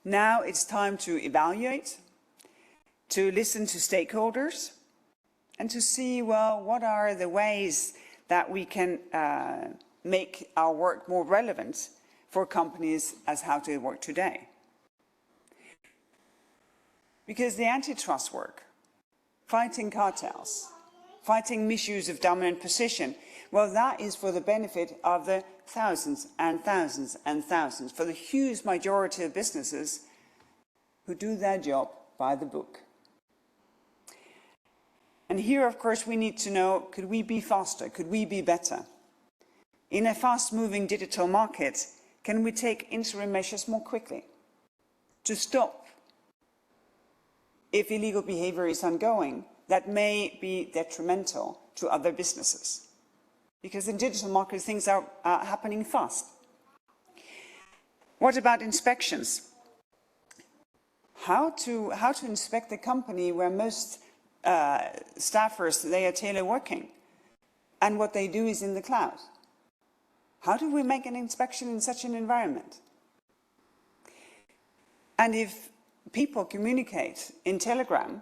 Now it's time to evaluate, to listen to stakeholders, and to see, well, what are the ways that we can make our work more relevant for companies as how they work today. Because the antitrust work, fighting cartels, fighting misuse of dominant position, well, that is for the benefit of the thousands and thousands and thousands, for the huge majority of businesses who do their job by the book. And here, of course, we need to know, could we be faster? Could we be better? In a fast-moving digital market, can we take interim measures more quickly to stop if illegal behavior is ongoing that may be detrimental to other businesses? Because in digital markets, things are happening fast. What about inspections? How to inspect a company where most staffers, they are teleworking, and what they do is in the cloud? How do we make an inspection in such an environment? And if people communicate in Telegram,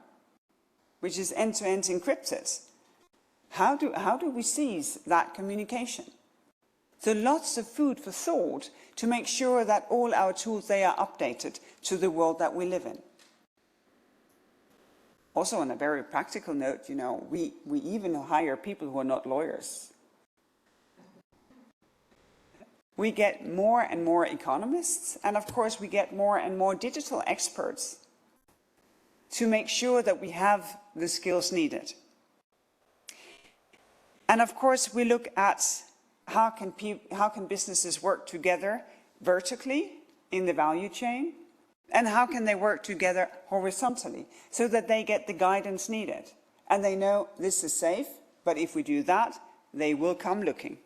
which is end-to-end encrypted, how do we seize that communication? So lots of food for thought to make sure that all our tools, they are updated to the world that we live in. Also, on a very practical note, you know, we even hire people who are not lawyers. We get more and more economists, and of course we get more and more digital experts to make sure that we have the skills needed. And of course we look at how can businesses work together vertically in the value chain, and how can they work together horizontally so that they get the guidance needed and they know this is safe, but if we do that, they will come looking.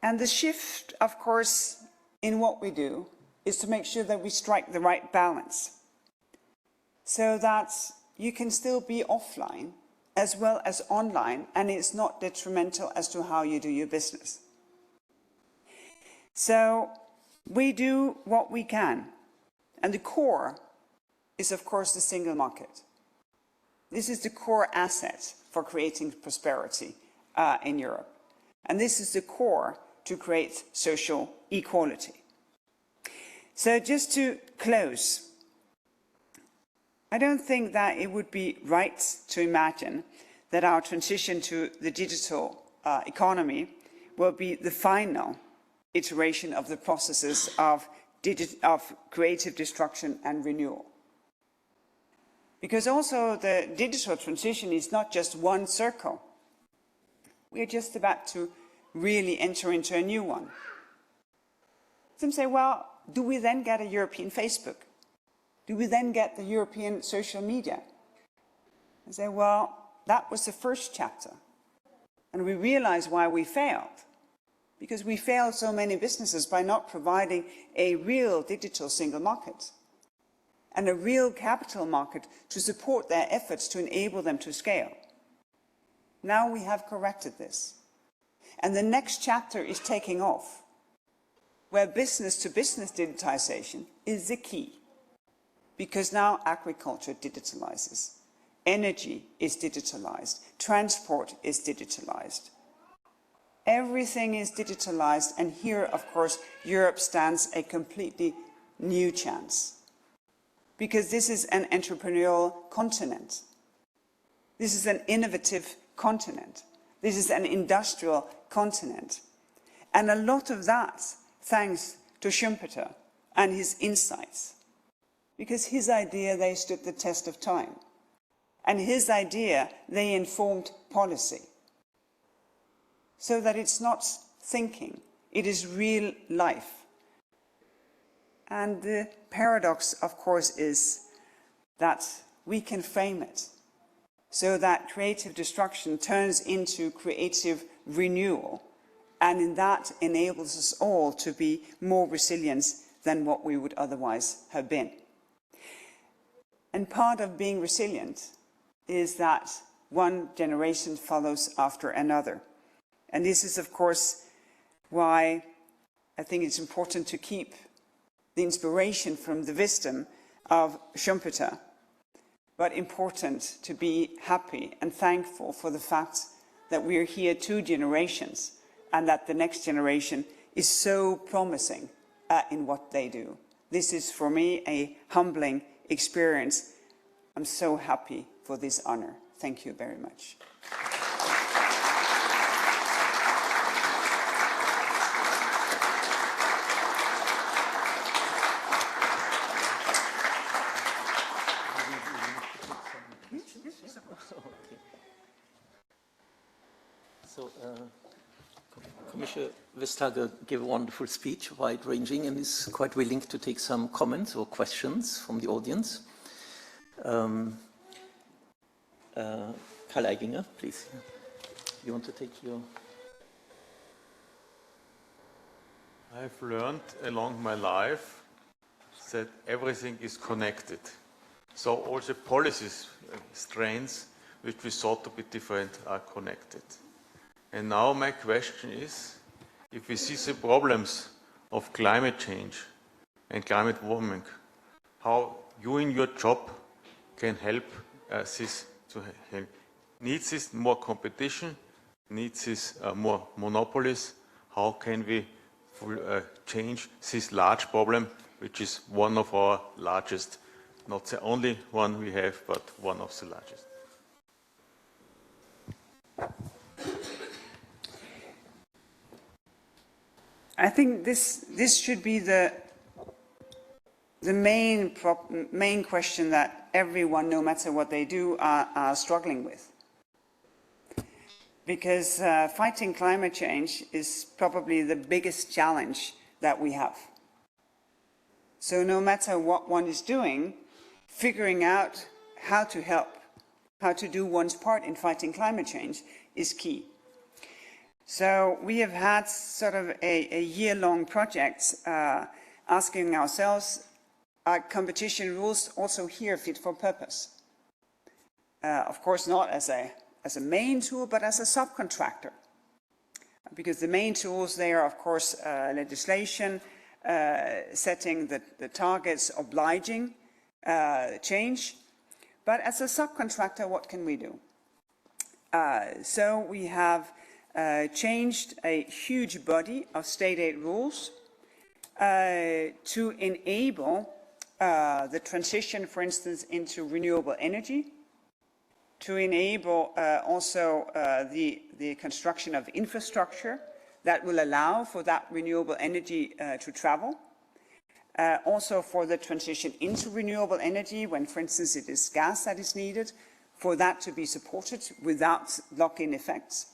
And the shift, of course, in what we do is to make sure that we strike the right balance so that you can still be offline as well as online, and it's not detrimental as to how you do your business. So we do what we can, and the core is, of course, the single market. This is the core asset for creating prosperity in Europe, and this is the core to create social equality. So just to close, I don't think that it would be right to imagine that our transition to the digital economy will be the final iteration of the processes of creative destruction and renewal. Because also the digital transition is not just one circle. We are just about to really enter into a new one. Some say, well, do we then get a European Facebook? Do we then get the European social media? I say, well, that was the first chapter. And we realize why we failed. because we failed so many businesses by not providing a real digital single market and a real capital market to support their efforts to enable them to scale. Now we have corrected this. And the next chapter is taking off, where business-to-business digitization is the key. Because now agriculture digitalizes, energy is digitalized, transport is digitalized. Everything is digitalized, and here, of course, Europe stands a completely new chance. Because this is an entrepreneurial continent. This is an innovative continent. This is an industrial continent. And a lot of that thanks to Schumpeter and his insights. Because his idea, they stood the test of time. And his idea, they informed policy. So that it's not thinking, it is real life. And the paradox, of course, is that we can frame it so that creative destruction turns into creative renewal, and in that enables us all to be more resilient than what we would otherwise have been. And part of being resilient is that one generation follows after another. And this is, of course, why I think it's important to keep the inspiration from the wisdom of Schumpeter, but important to be happy and thankful for the fact that we are here 2 generations and that the next generation is so promising in what they do. This is, for me, a humbling experience. I'm so happy for this honor. Thank you very much. So, Commissioner Vestager gave a wonderful speech, wide-ranging, and is quite willing to take some comments or questions from the audience. Karl Eiginger, please. You want to take your... I've learned along my life that everything is connected. So all the policies, strands, which we thought to be different, are connected. And now my question is, if we see the problems of climate change and climate warming, how you in your job can help this to help? Needs this more competition? Needs this more monopolies? How can we change this large problem, which is one of our largest, not the only one we have, but one of the largest? I think this should be the main question that everyone, no matter what they do, are struggling with. Because fighting climate change is probably the biggest challenge that we have. So no matter what one is doing, figuring out how to help, how to do one's part in fighting climate change is key. So we have had sort of a year-long project asking ourselves, are competition rules also here fit for purpose? Of course, not as a main tool, but as a subcontractor. Because the main tools, they are, of course, legislation, setting the targets, obliging change. But as a subcontractor, what can we do? So we have changed a huge body of state aid rules to enable the transition, for instance, into renewable energy, to enable also the construction of infrastructure that will allow for that renewable energy to travel. Also for the transition into renewable energy when, for instance, it is gas that is needed, for that to be supported without lock-in effects.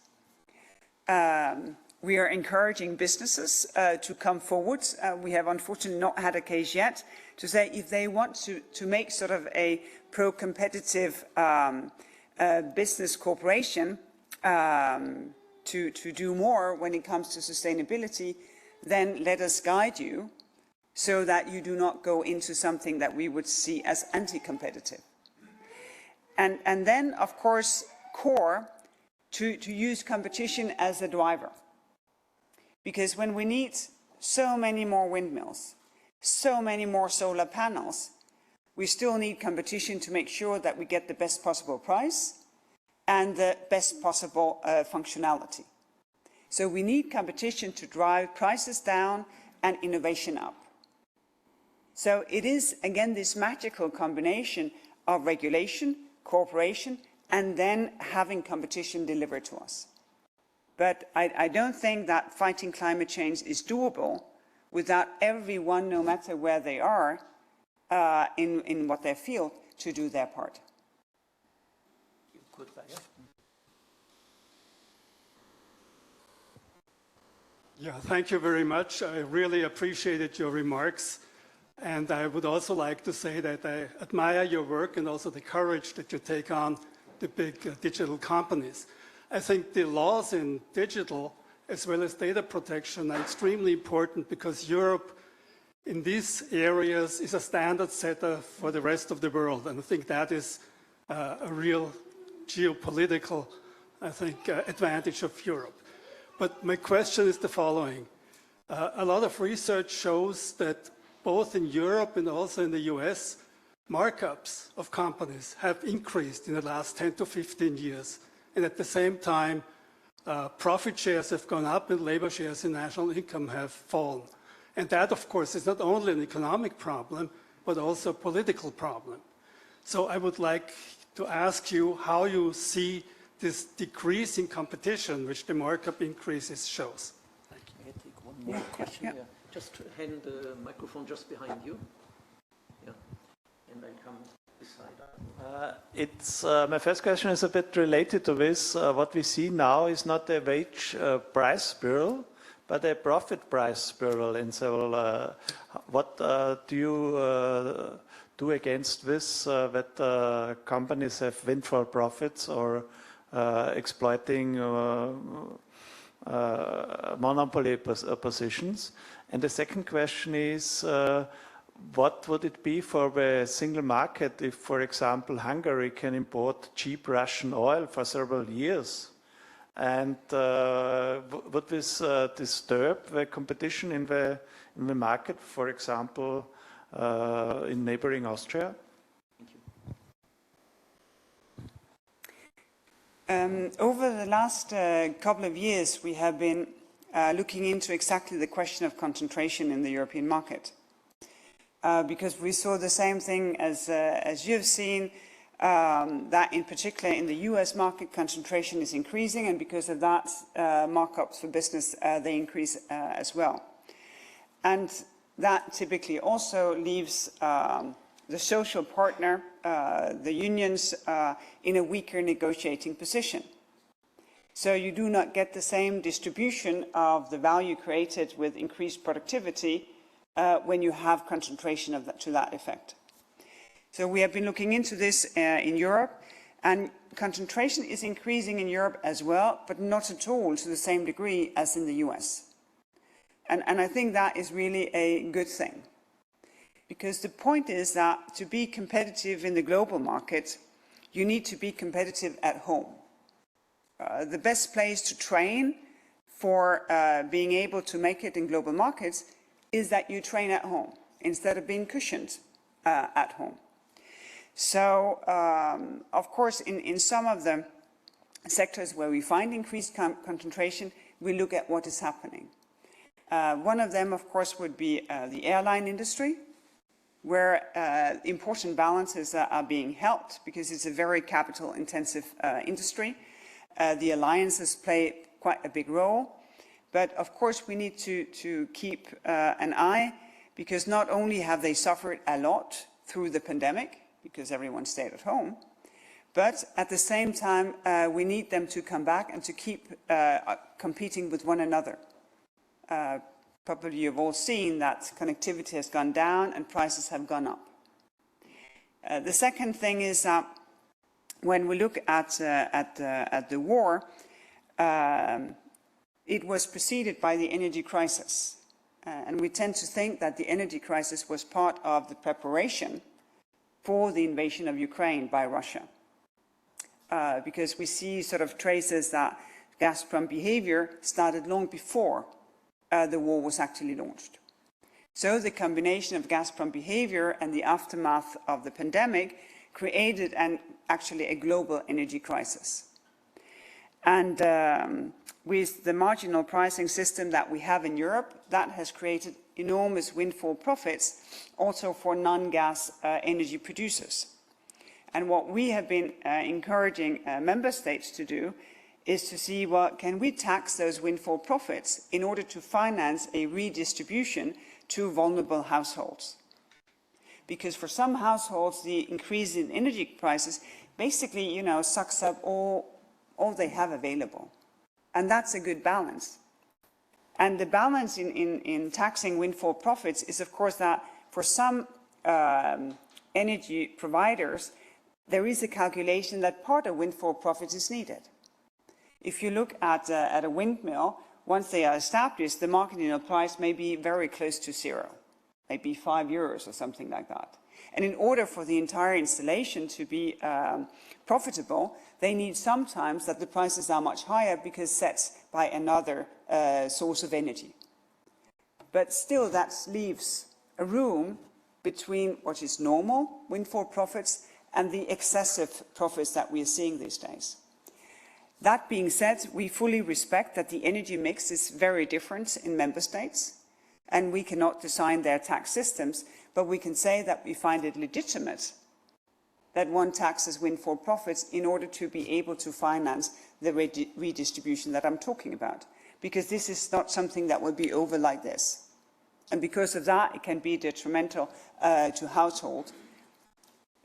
We are encouraging businesses to come forward. We have unfortunately not had a case yet to say if they want to make sort of a pro-competitive business corporation, to do more when it comes to sustainability, then let us guide you so that you do not go into something that we would see as anti-competitive. And then, of course, core, to use competition as a driver. Because when we need so many more windmills, so many more solar panels, we still need competition to make sure that we get the best possible price and the best possible functionality. So we need competition to drive prices down and innovation up. So it is, again, this magical combination of regulation, cooperation, and then having competition delivered to us. But I don't think that fighting climate change is doable without everyone, no matter where they are, in what they feel, to do their part. Yeah, thank you very much. I really appreciated your remarks. And I would also like to say that I admire your work and also the courage that you take on the big digital companies. I think the laws in digital, as well as data protection, are extremely important because Europe, in these areas, is a standard setter for the rest of the world. And I think that is a real geopolitical, advantage of Europe. But my question is the following. A lot of research shows that both in Europe and also in the US, markups of companies have increased in the last 10 to 15 years. And at the same time, profit shares have gone up and labor shares in national income have fallen. And that, of course, is not only an economic problem, but also a political problem. So I would like to ask you how you see this decrease in competition, which the markup increases shows. Thank you. I take one more question. Yeah. Just hand the microphone just behind you. Yeah. And I'll come this side. My first question is a bit related to this. What we see now is not a wage price spiral, but a profit price spiral. And so what do you do against this, that companies have windfall profits or exploiting monopoly positions? And the second question is, what would it be for the single market if, for example, Hungary can import cheap Russian oil for several years? And would this disturb the competition in the market, for example, in neighboring Austria? Over the last couple of years, we have been looking into exactly the question of concentration in the European market. Because we saw the same thing as you've seen, that in particular in the US market, concentration is increasing, and because of that, markups for business, they increase as well. And that typically also leaves the social partner, the unions, in a weaker negotiating position. So you do not get the same distribution of the value created with increased productivity when you have concentration of that, to that effect. So we have been looking into this in Europe, and concentration is increasing in Europe as well, but not at all to the same degree as in the US. And I think that is really a good thing. Because the point is that to be competitive in the global market, you need to be competitive at home. The best place to train for being able to make it in global markets is that you train at home instead of being cushioned at home. So, of course, in some of the sectors where we find increased concentration, we look at what is happening. One of them, of course, would be the airline industry, where important balances are being helped because it's a very capital-intensive industry. The alliances play quite a big role. But of course, we need to keep an eye, because not only have they suffered a lot through the pandemic, because everyone stayed at home, but at the same time, we need them to come back and to keep competing with one another. Probably you've all seen that connectivity has gone down and prices have gone up. The second thing is that when we look at the war, it was preceded by the energy crisis. And we tend to think that the energy crisis was part of the preparation for the invasion of Ukraine by Russia. Because we see sort of traces that Gazprom behavior started long before the war was actually launched. So the combination of Gazprom behavior and the aftermath of the pandemic created actually a global energy crisis. And with the marginal pricing system that we have in Europe, that has created enormous windfall profits also for non-gas energy producers. And what we have been encouraging member states to do is to see, well, can we tax those windfall profits in order to finance a redistribution to vulnerable households? Because for some households, the increase in energy prices basically, sucks up all they have available. And that's a good balance. And the balance in taxing windfall profits is, of course, that for some energy providers, there is a calculation that part of windfall profits is needed. If you look at a windmill, once they are established, the marginal price may be very close to zero, maybe €5 or something like that. And in order for the entire installation to be profitable, they need sometimes that the prices are much higher because set by another source of energy. But still, that leaves a room between what is normal windfall profits and the excessive profits that we are seeing these days. That being said, we fully respect that the energy mix is very different in member states, and we cannot design their tax systems, but we can say that we find it legitimate that one taxes windfall profits in order to be able to finance the redistribution that I'm talking about, because this is not something that will be over like this. And because of that, it can be detrimental to households.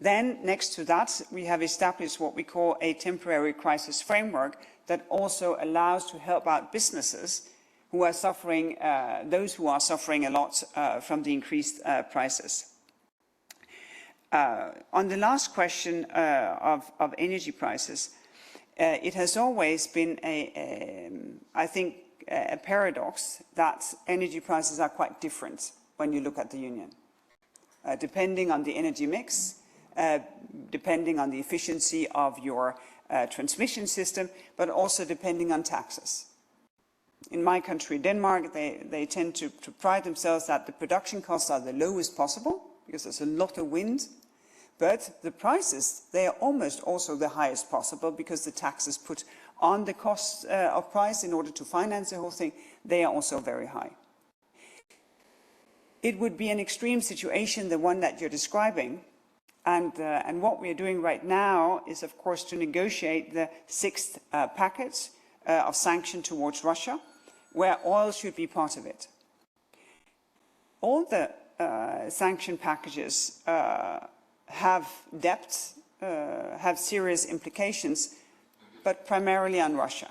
Then, next to that, we have established what we call a temporary crisis framework that also allows to help out businesses who are suffering, those who are suffering a lot from the increased prices. On the last question of energy prices, it has always been, I think, a paradox that energy prices are quite different when you look at the Union, depending on the energy mix, depending on the efficiency of your transmission system, but also depending on taxes. In my country, Denmark, they tend to pride themselves that the production costs are the lowest possible, because there's a lot of wind, but the prices, they are almost also the highest possible, because the taxes put on the cost of price in order to finance the whole thing, they are also very high. It would be an extreme situation, the one that you're describing, and what we are doing right now is, of course, to negotiate the sixth package of sanction towards Russia, where oil should be part of it. All the sanction packages have depth, have serious implications, but primarily on Russia.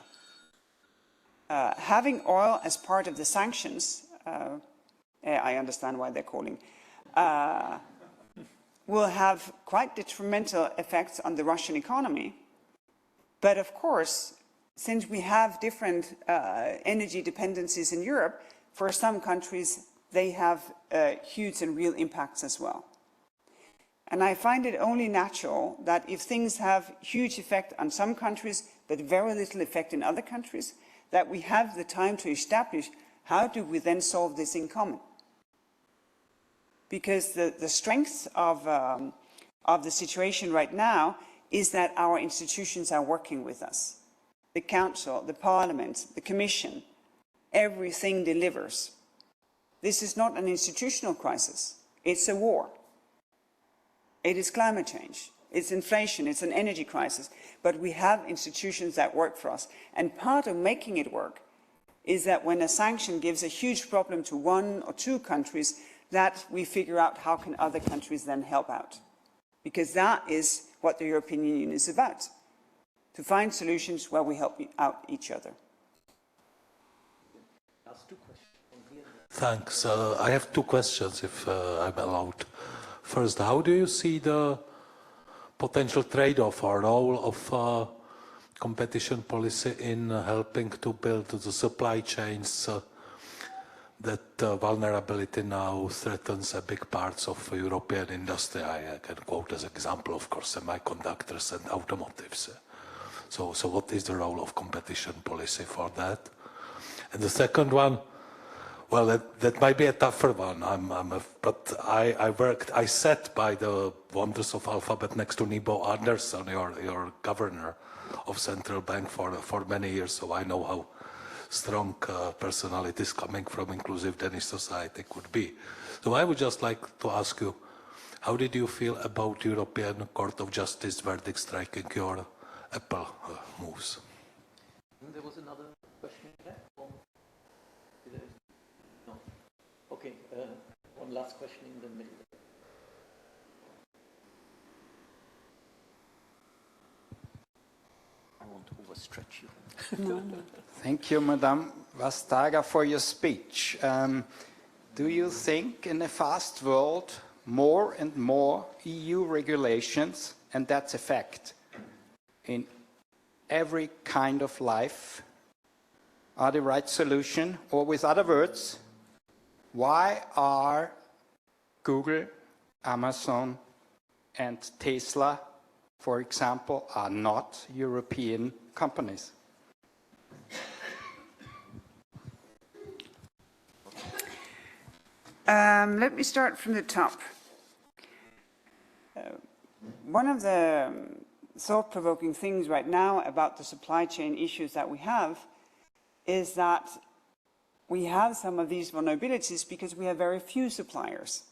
Having oil as part of the sanctions, I understand why they're calling, will have quite detrimental effects on the Russian economy. But of course, since we have different energy dependencies in Europe, for some countries, they have huge and real impacts as well. And I find it only natural that if things have huge effect on some countries, but very little effect in other countries, that we have the time to establish how do we then solve this in common. Because the strength of the situation right now is that our institutions are working with us. The Council, the Parliament, the Commission, everything delivers. This is not an institutional crisis, it's a war. It is climate change, it's inflation, it's an energy crisis, but we have institutions that work for us. And part of making it work is that when a sanction gives a huge problem to one or two countries, that we figure out how can other countries then help out. Because that is what the European Union is about, to find solutions where we help out each other. Thanks. I have two questions, if I'm allowed. First, how do you see the potential trade-off or role of competition policy in helping to build the supply chains that vulnerability now threatens a big parts of European industry. I can quote as example, of course, semiconductors and automotives. So what is the role of competition policy for that? And the second one, well, that might be a tougher one. But I sat by the wonders of alphabet next to Nibo Andersson, your governor of central bank for many years, so I know how strong personalities coming from inclusive Danish society could be. So I would just like to ask you, how did you feel about European Court of Justice verdict striking your Apple moves? There was another question there? No. Okay, one last question in the middle. I won't overstretch you. No. Thank you, Madame Vestager, for your speech. Do you think in a fast world, more and more EU regulations and that's effect in every kind of life are the right solution? Or with other words, why are Google, Amazon and Tesla, for example, are not European companies? Let me start from the top. One of the thought-provoking things right now about the supply chain issues that we have is that we have some of these vulnerabilities because we have very few suppliers.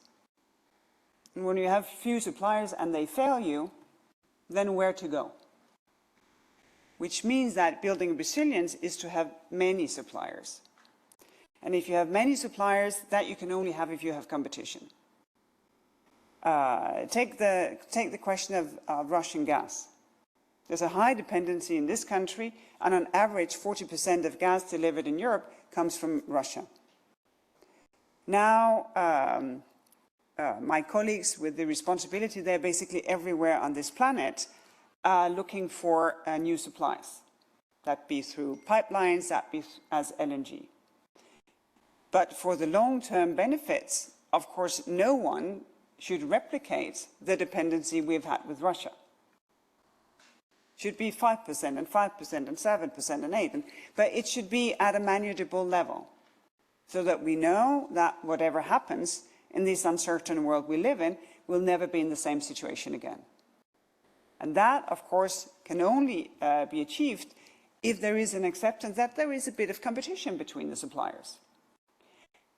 And when you have few suppliers and they fail you, then where to go? Which means that building resilience is to have many suppliers. And if you have many suppliers, that you can only have if you have competition. Take the question of Russian gas. There's a high dependency in this country, and on average 40% of gas delivered in Europe comes from Russia. Now, my colleagues with the responsibility, they're basically everywhere on this planet looking for new supplies. That be through pipelines, that be as LNG. But for the long-term benefits, of course, no one should replicate the dependency we've had with Russia. Should be 5% and 5% and 7% and 8%, but it should be at a manageable level so that we know that whatever happens in this uncertain world we live in, we'll never be in the same situation again. And that, of course, can only be achieved if there is an acceptance that there is a bit of competition between the suppliers.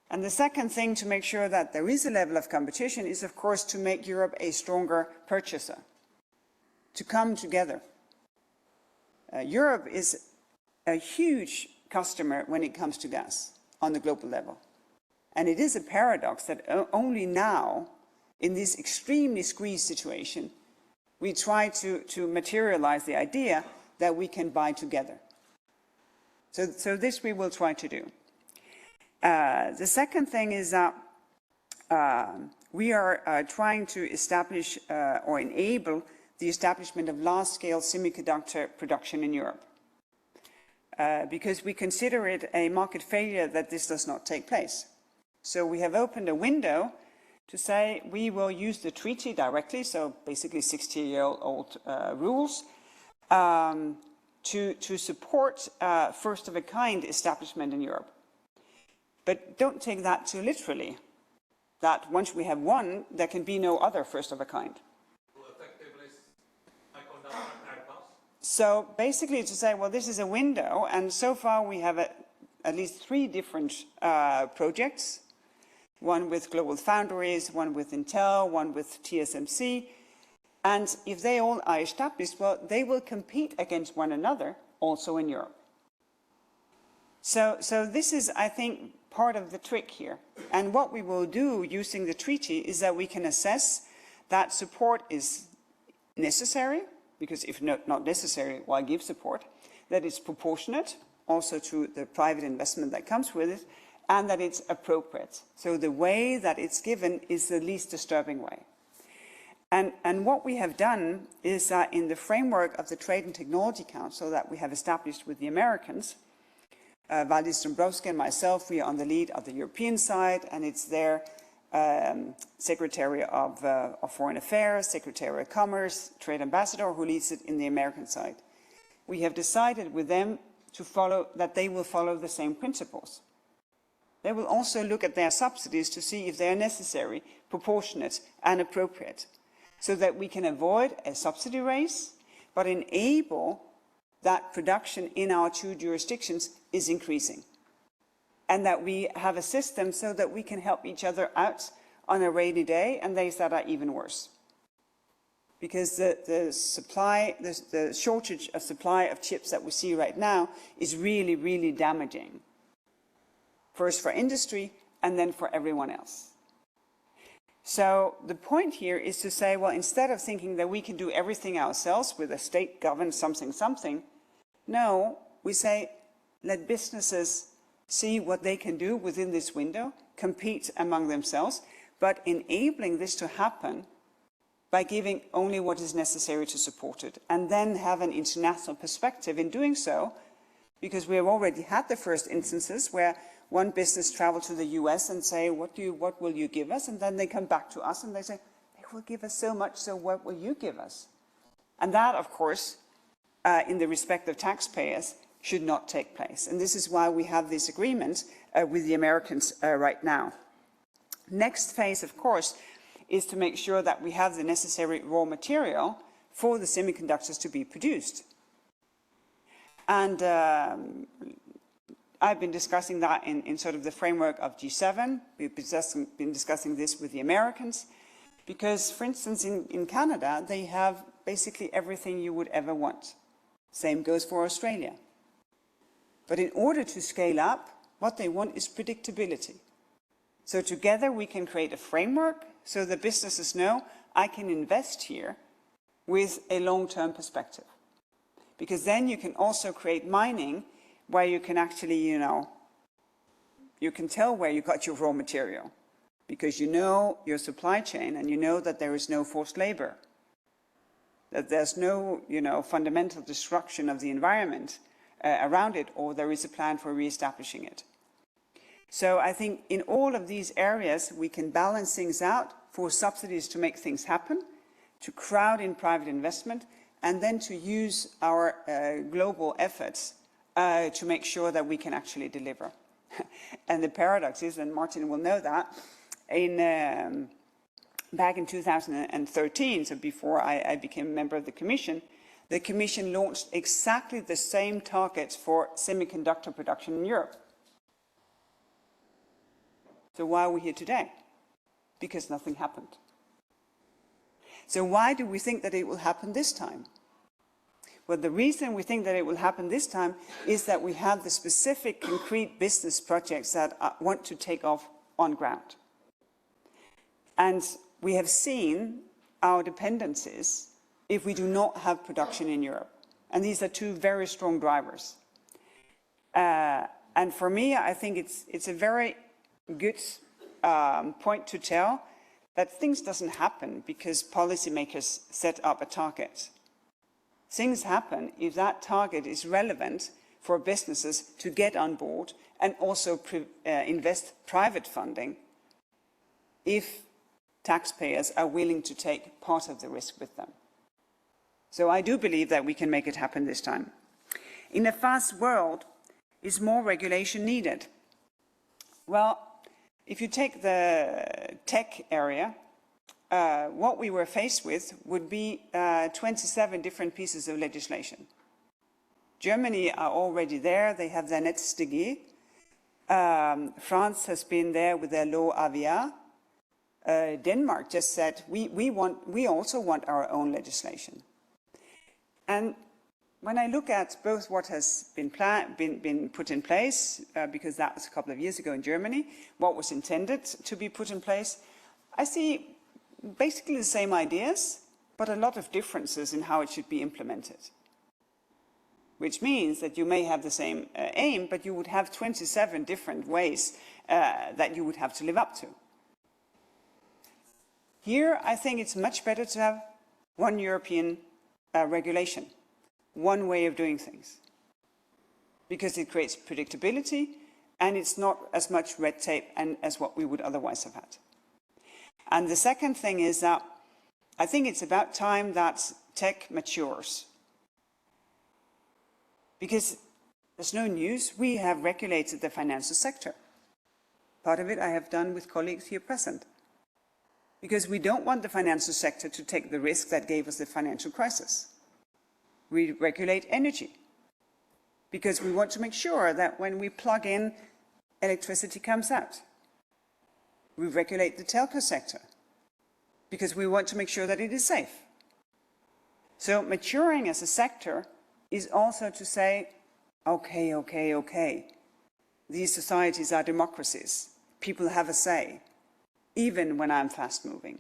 And the second thing to make sure that there is a level of competition is, of course, to make Europe a stronger purchaser, to come together. Europe is a huge customer when it comes to gas on the global level. And it is a paradox that only now, in this extremely squeezed situation, we try to materialize the idea that we can buy together. So this we will try to do. The second thing is that we are trying to establish or enable the establishment of large-scale semiconductor production in Europe, because we consider it a market failure that this does not take place. So we have opened a window to say we will use the treaty directly, so basically 60-year-old rules, to support first-of-a-kind establishment in Europe. But don't take that too literally, that once we have one, there can be no other first-of-a-kind. So basically to say, well, this is a window, and so far we have at least 3 different projects, one with Global Foundries, one with Intel, one with TSMC, and if they all are established, well, they will compete against one another also in Europe. So this is, I think, part of the trick here. And what we will do using the treaty is that we can assess that support is necessary, because if not necessary, why give support? That it's proportionate also to the private investment that comes with it, and that it's appropriate. So the way that it's given is the least disturbing way. And what we have done is that in the framework of the Trade and Technology Council that we have established with the Americans, Valdis Dombrovskis and myself, we are on the lead of the European side, and it's their Secretary of Foreign Affairs, Secretary of Commerce, Trade Ambassador who leads it in the American side. We have decided with them to follow, that they will follow the same principles. They will also look at their subsidies to see if they are necessary, proportionate and appropriate, so that we can avoid a subsidy race, but enable that production in our two jurisdictions is increasing. And that we have a system so that we can help each other out on a rainy day and days that are even worse. Because the shortage of supply of chips that we see right now is really, really damaging. First for industry and then for everyone else. So the point here is to say, well, instead of thinking that we can do everything ourselves with a state governed something, no, we say, let businesses see what they can do within this window, compete among themselves, but enabling this to happen by giving only what is necessary to support it, and then have an international perspective in doing so, because we have already had the first instances where one business traveled to the US and say, what will you give us? And then they come back to us and they say, they will give us so much, so what will you give us? And that, of course, in the respect of taxpayers, should not take place. And this is why we have this agreement with the Americans right now. Next phase, of course, is to make sure that we have the necessary raw material for the semiconductors to be produced. And I've been discussing that in sort of the framework of G7. We've been discussing this with the Americans, because, for instance, in Canada, they have basically everything you would ever want. Same goes for Australia. But in order to scale up, what they want is predictability. So together we can create a framework so the businesses know I can invest here with a long-term perspective. Because then you can also create mining where you can actually, you can tell where you got your raw material. Because you know your supply chain and you know that there is no forced labor. That there's no, fundamental destruction of the environment around it, or there is a plan for re-establishing it. So I think in all of these areas, we can balance things out for subsidies to make things happen, to crowd in private investment, and then to use our global efforts to make sure that we can actually deliver. And the paradox is, and Martin will know that, back in 2013, so before I became a member of the Commission launched exactly the same targets for semiconductor production in Europe. So why are we here today? Because nothing happened. So why do we think that it will happen this time? Well, the reason we think that it will happen this time is that we have the specific concrete business projects that want to take off on ground. And we have seen our dependencies if we do not have production in Europe. And these are two very strong drivers. And for me, I think it's a very good point to tell that things doesn't happen because policymakers set up a target. Things happen if that target is relevant for businesses to get on board and also invest private funding if taxpayers are willing to take part of the risk with them. So I do believe that we can make it happen this time. In a fast world, is more regulation needed? Well, if you take the tech area, what we were faced with would be 27 different pieces of legislation. Germany are already there. They have their Netz-DG. France has been there with their law AVIA. Denmark just said, we also want our own legislation. And when I look at both what has been put in place, because that was a couple of years ago in Germany, what was intended to be put in place, I see basically the same ideas, but a lot of differences in how it should be implemented. Which means that you may have the same aim, but you would have 27 different ways that you would have to live up to. Here, I think it's much better to have one European regulation, one way of doing things, because it creates predictability and it's not as much red tape as what we would otherwise have had. And the second thing is that I think it's about time that tech matures. Because there's no news, we have regulated the financial sector. Part of it I have done with colleagues here present. Because we don't want the financial sector to take the risk that gave us the financial crisis. We regulate energy. Because we want to make sure that when we plug in, electricity comes out. We regulate the telco sector. Because we want to make sure that it is safe. So maturing as a sector is also to say, okay, these societies are democracies. People have a say, even when I'm fast moving.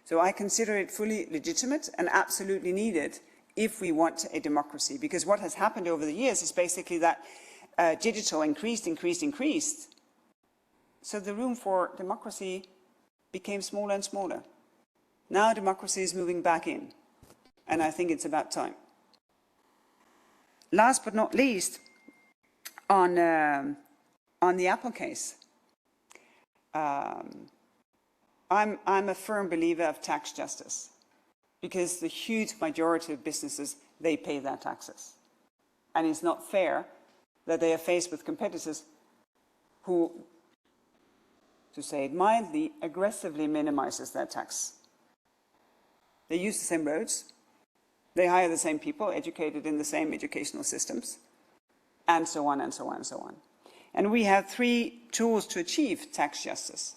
So I consider it fully legitimate and absolutely needed if we want a democracy. Because what has happened over the years is basically that digital increased. So the room for democracy became smaller and smaller. Now democracy is moving back in, and I think it's about time. Last but not least, on the Apple case, I'm a firm believer of tax justice, because the huge majority of businesses, they pay their taxes. And it's not fair that they are faced with competitors who, to say it mildly, aggressively minimizes their tax. They use the same roads, they hire the same people, educated in the same educational systems, and so on and so on and so on. And we have 3 tools to achieve tax justice.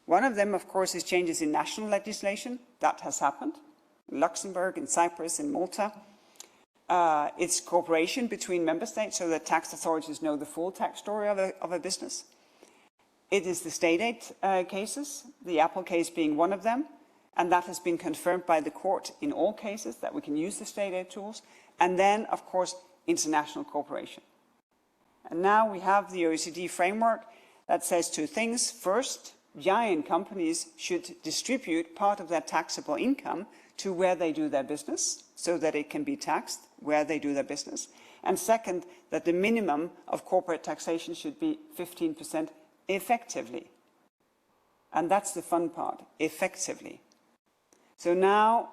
One of them, of course, is changes in national legislation. That has happened in Luxembourg, in Cyprus, in Malta. It's cooperation between member states so that tax authorities know the full tax story of a business. It is the state aid cases, the Apple case being one of them, and that has been confirmed by the court in all cases that we can use the state aid tools. And then, of course, international cooperation. And now we have the Oecd Framework that says 2 things. First, giant companies should distribute part of their taxable income to where they do their business, so that it can be taxed where they do their business. And second, that the minimum of corporate taxation should be 15% effectively. And that's the fun part, effectively. So now,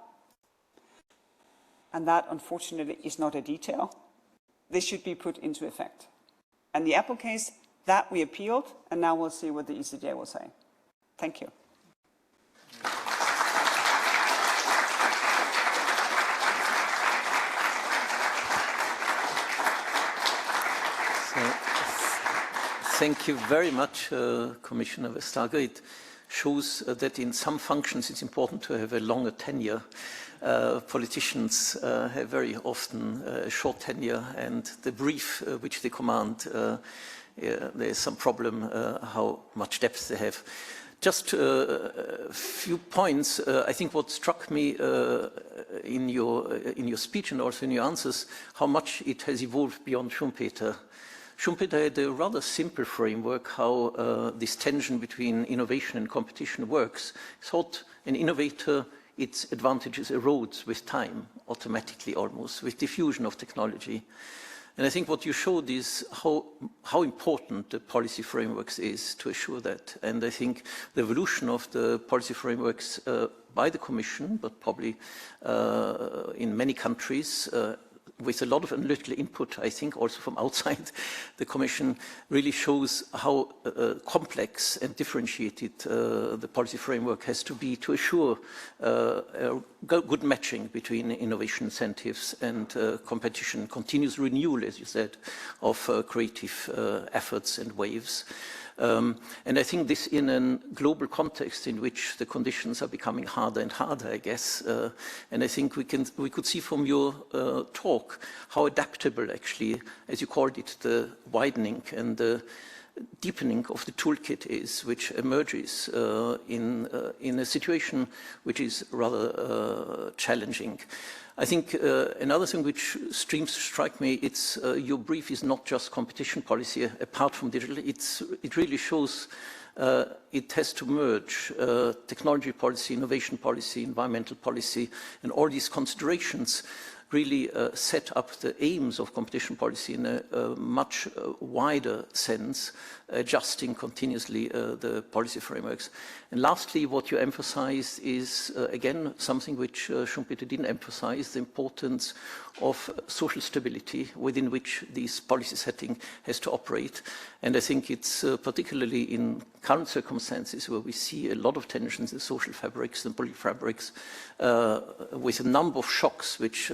and that unfortunately is not a detail, this should be put into effect. And the Apple case, that we appealed, and now we'll see what the ECJ will say. Thank you. Thank you very much, Commissioner Vestager. It shows that in some functions it's important to have a longer tenure. Politicians have very often a short tenure, and the brief which they command, there's some problem how much depth they have. Just a few points. I think what struck me in your speech and also in your answers, how much it has evolved beyond Schumpeter. Schumpeter had a rather simple framework how this tension between innovation and competition works. He thought an innovator, its advantages erodes with time, automatically almost, with diffusion of technology. And I think what you showed is how important the policy frameworks is to assure that. And I think the evolution of the policy frameworks by the Commission, but probably in many countries, with a lot of analytical input, I think, also from outside the Commission, really shows how complex and differentiated the policy framework has to be to assure a good matching between innovation incentives and competition, continuous renewal, as you said, of creative efforts and waves. And I think this in a global context in which the conditions are becoming harder and harder, I guess. And I think we could see from your talk how adaptable, actually, as you called it, the widening and the deepening of the toolkit is, which emerges in a situation which is rather challenging. I think another thing which seems to strike me, your brief is not just competition policy apart from digital. It really shows it has to merge technology policy, innovation policy, environmental policy, and all these considerations really set up the aims of competition policy in a much wider sense, adjusting continuously the policy frameworks. And lastly, what you emphasize is, again, something which Schumpeter didn't emphasize, the importance of social stability within which this policy setting has to operate. And I think it's particularly in current circumstances where we see a lot of tensions in social fabrics and political fabrics, with a number of shocks which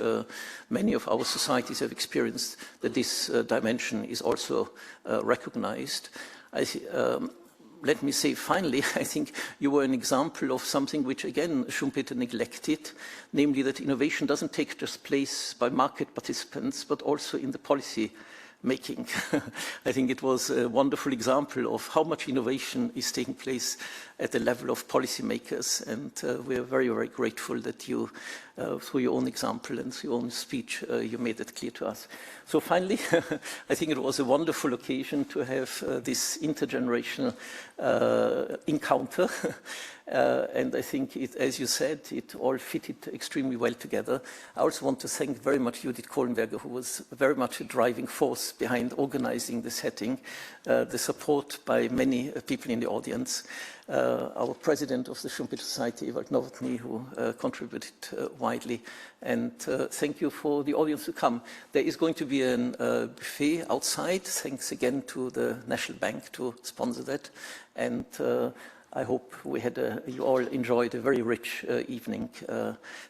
many of our societies have experienced, that this dimension is also recognized. Let me say finally, I think you were an example of something which again Schumpeter neglected, namely that innovation doesn't take just place by market participants, but also in the policy making. I think it was a wonderful example of how much innovation is taking place at the level of policymakers, and we are very, very grateful that you, through your own example and through your own speech, you made that clear to us. So finally, I think it was a wonderful occasion to have this intergenerational encounter. And I think, as you said, it all fitted extremely well together. I also want to thank very much Judith Kohlenberger, who was very much a driving force behind organizing the setting, the support by many people in the audience, our president of the Schumpeter Society, Ewald Nowotny, who contributed widely, and thank you for the audience to come. There is going to be a buffet outside. Thanks again to the National Bank to sponsor that, and I hope you all enjoyed a very rich evening.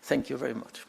Thank you very much.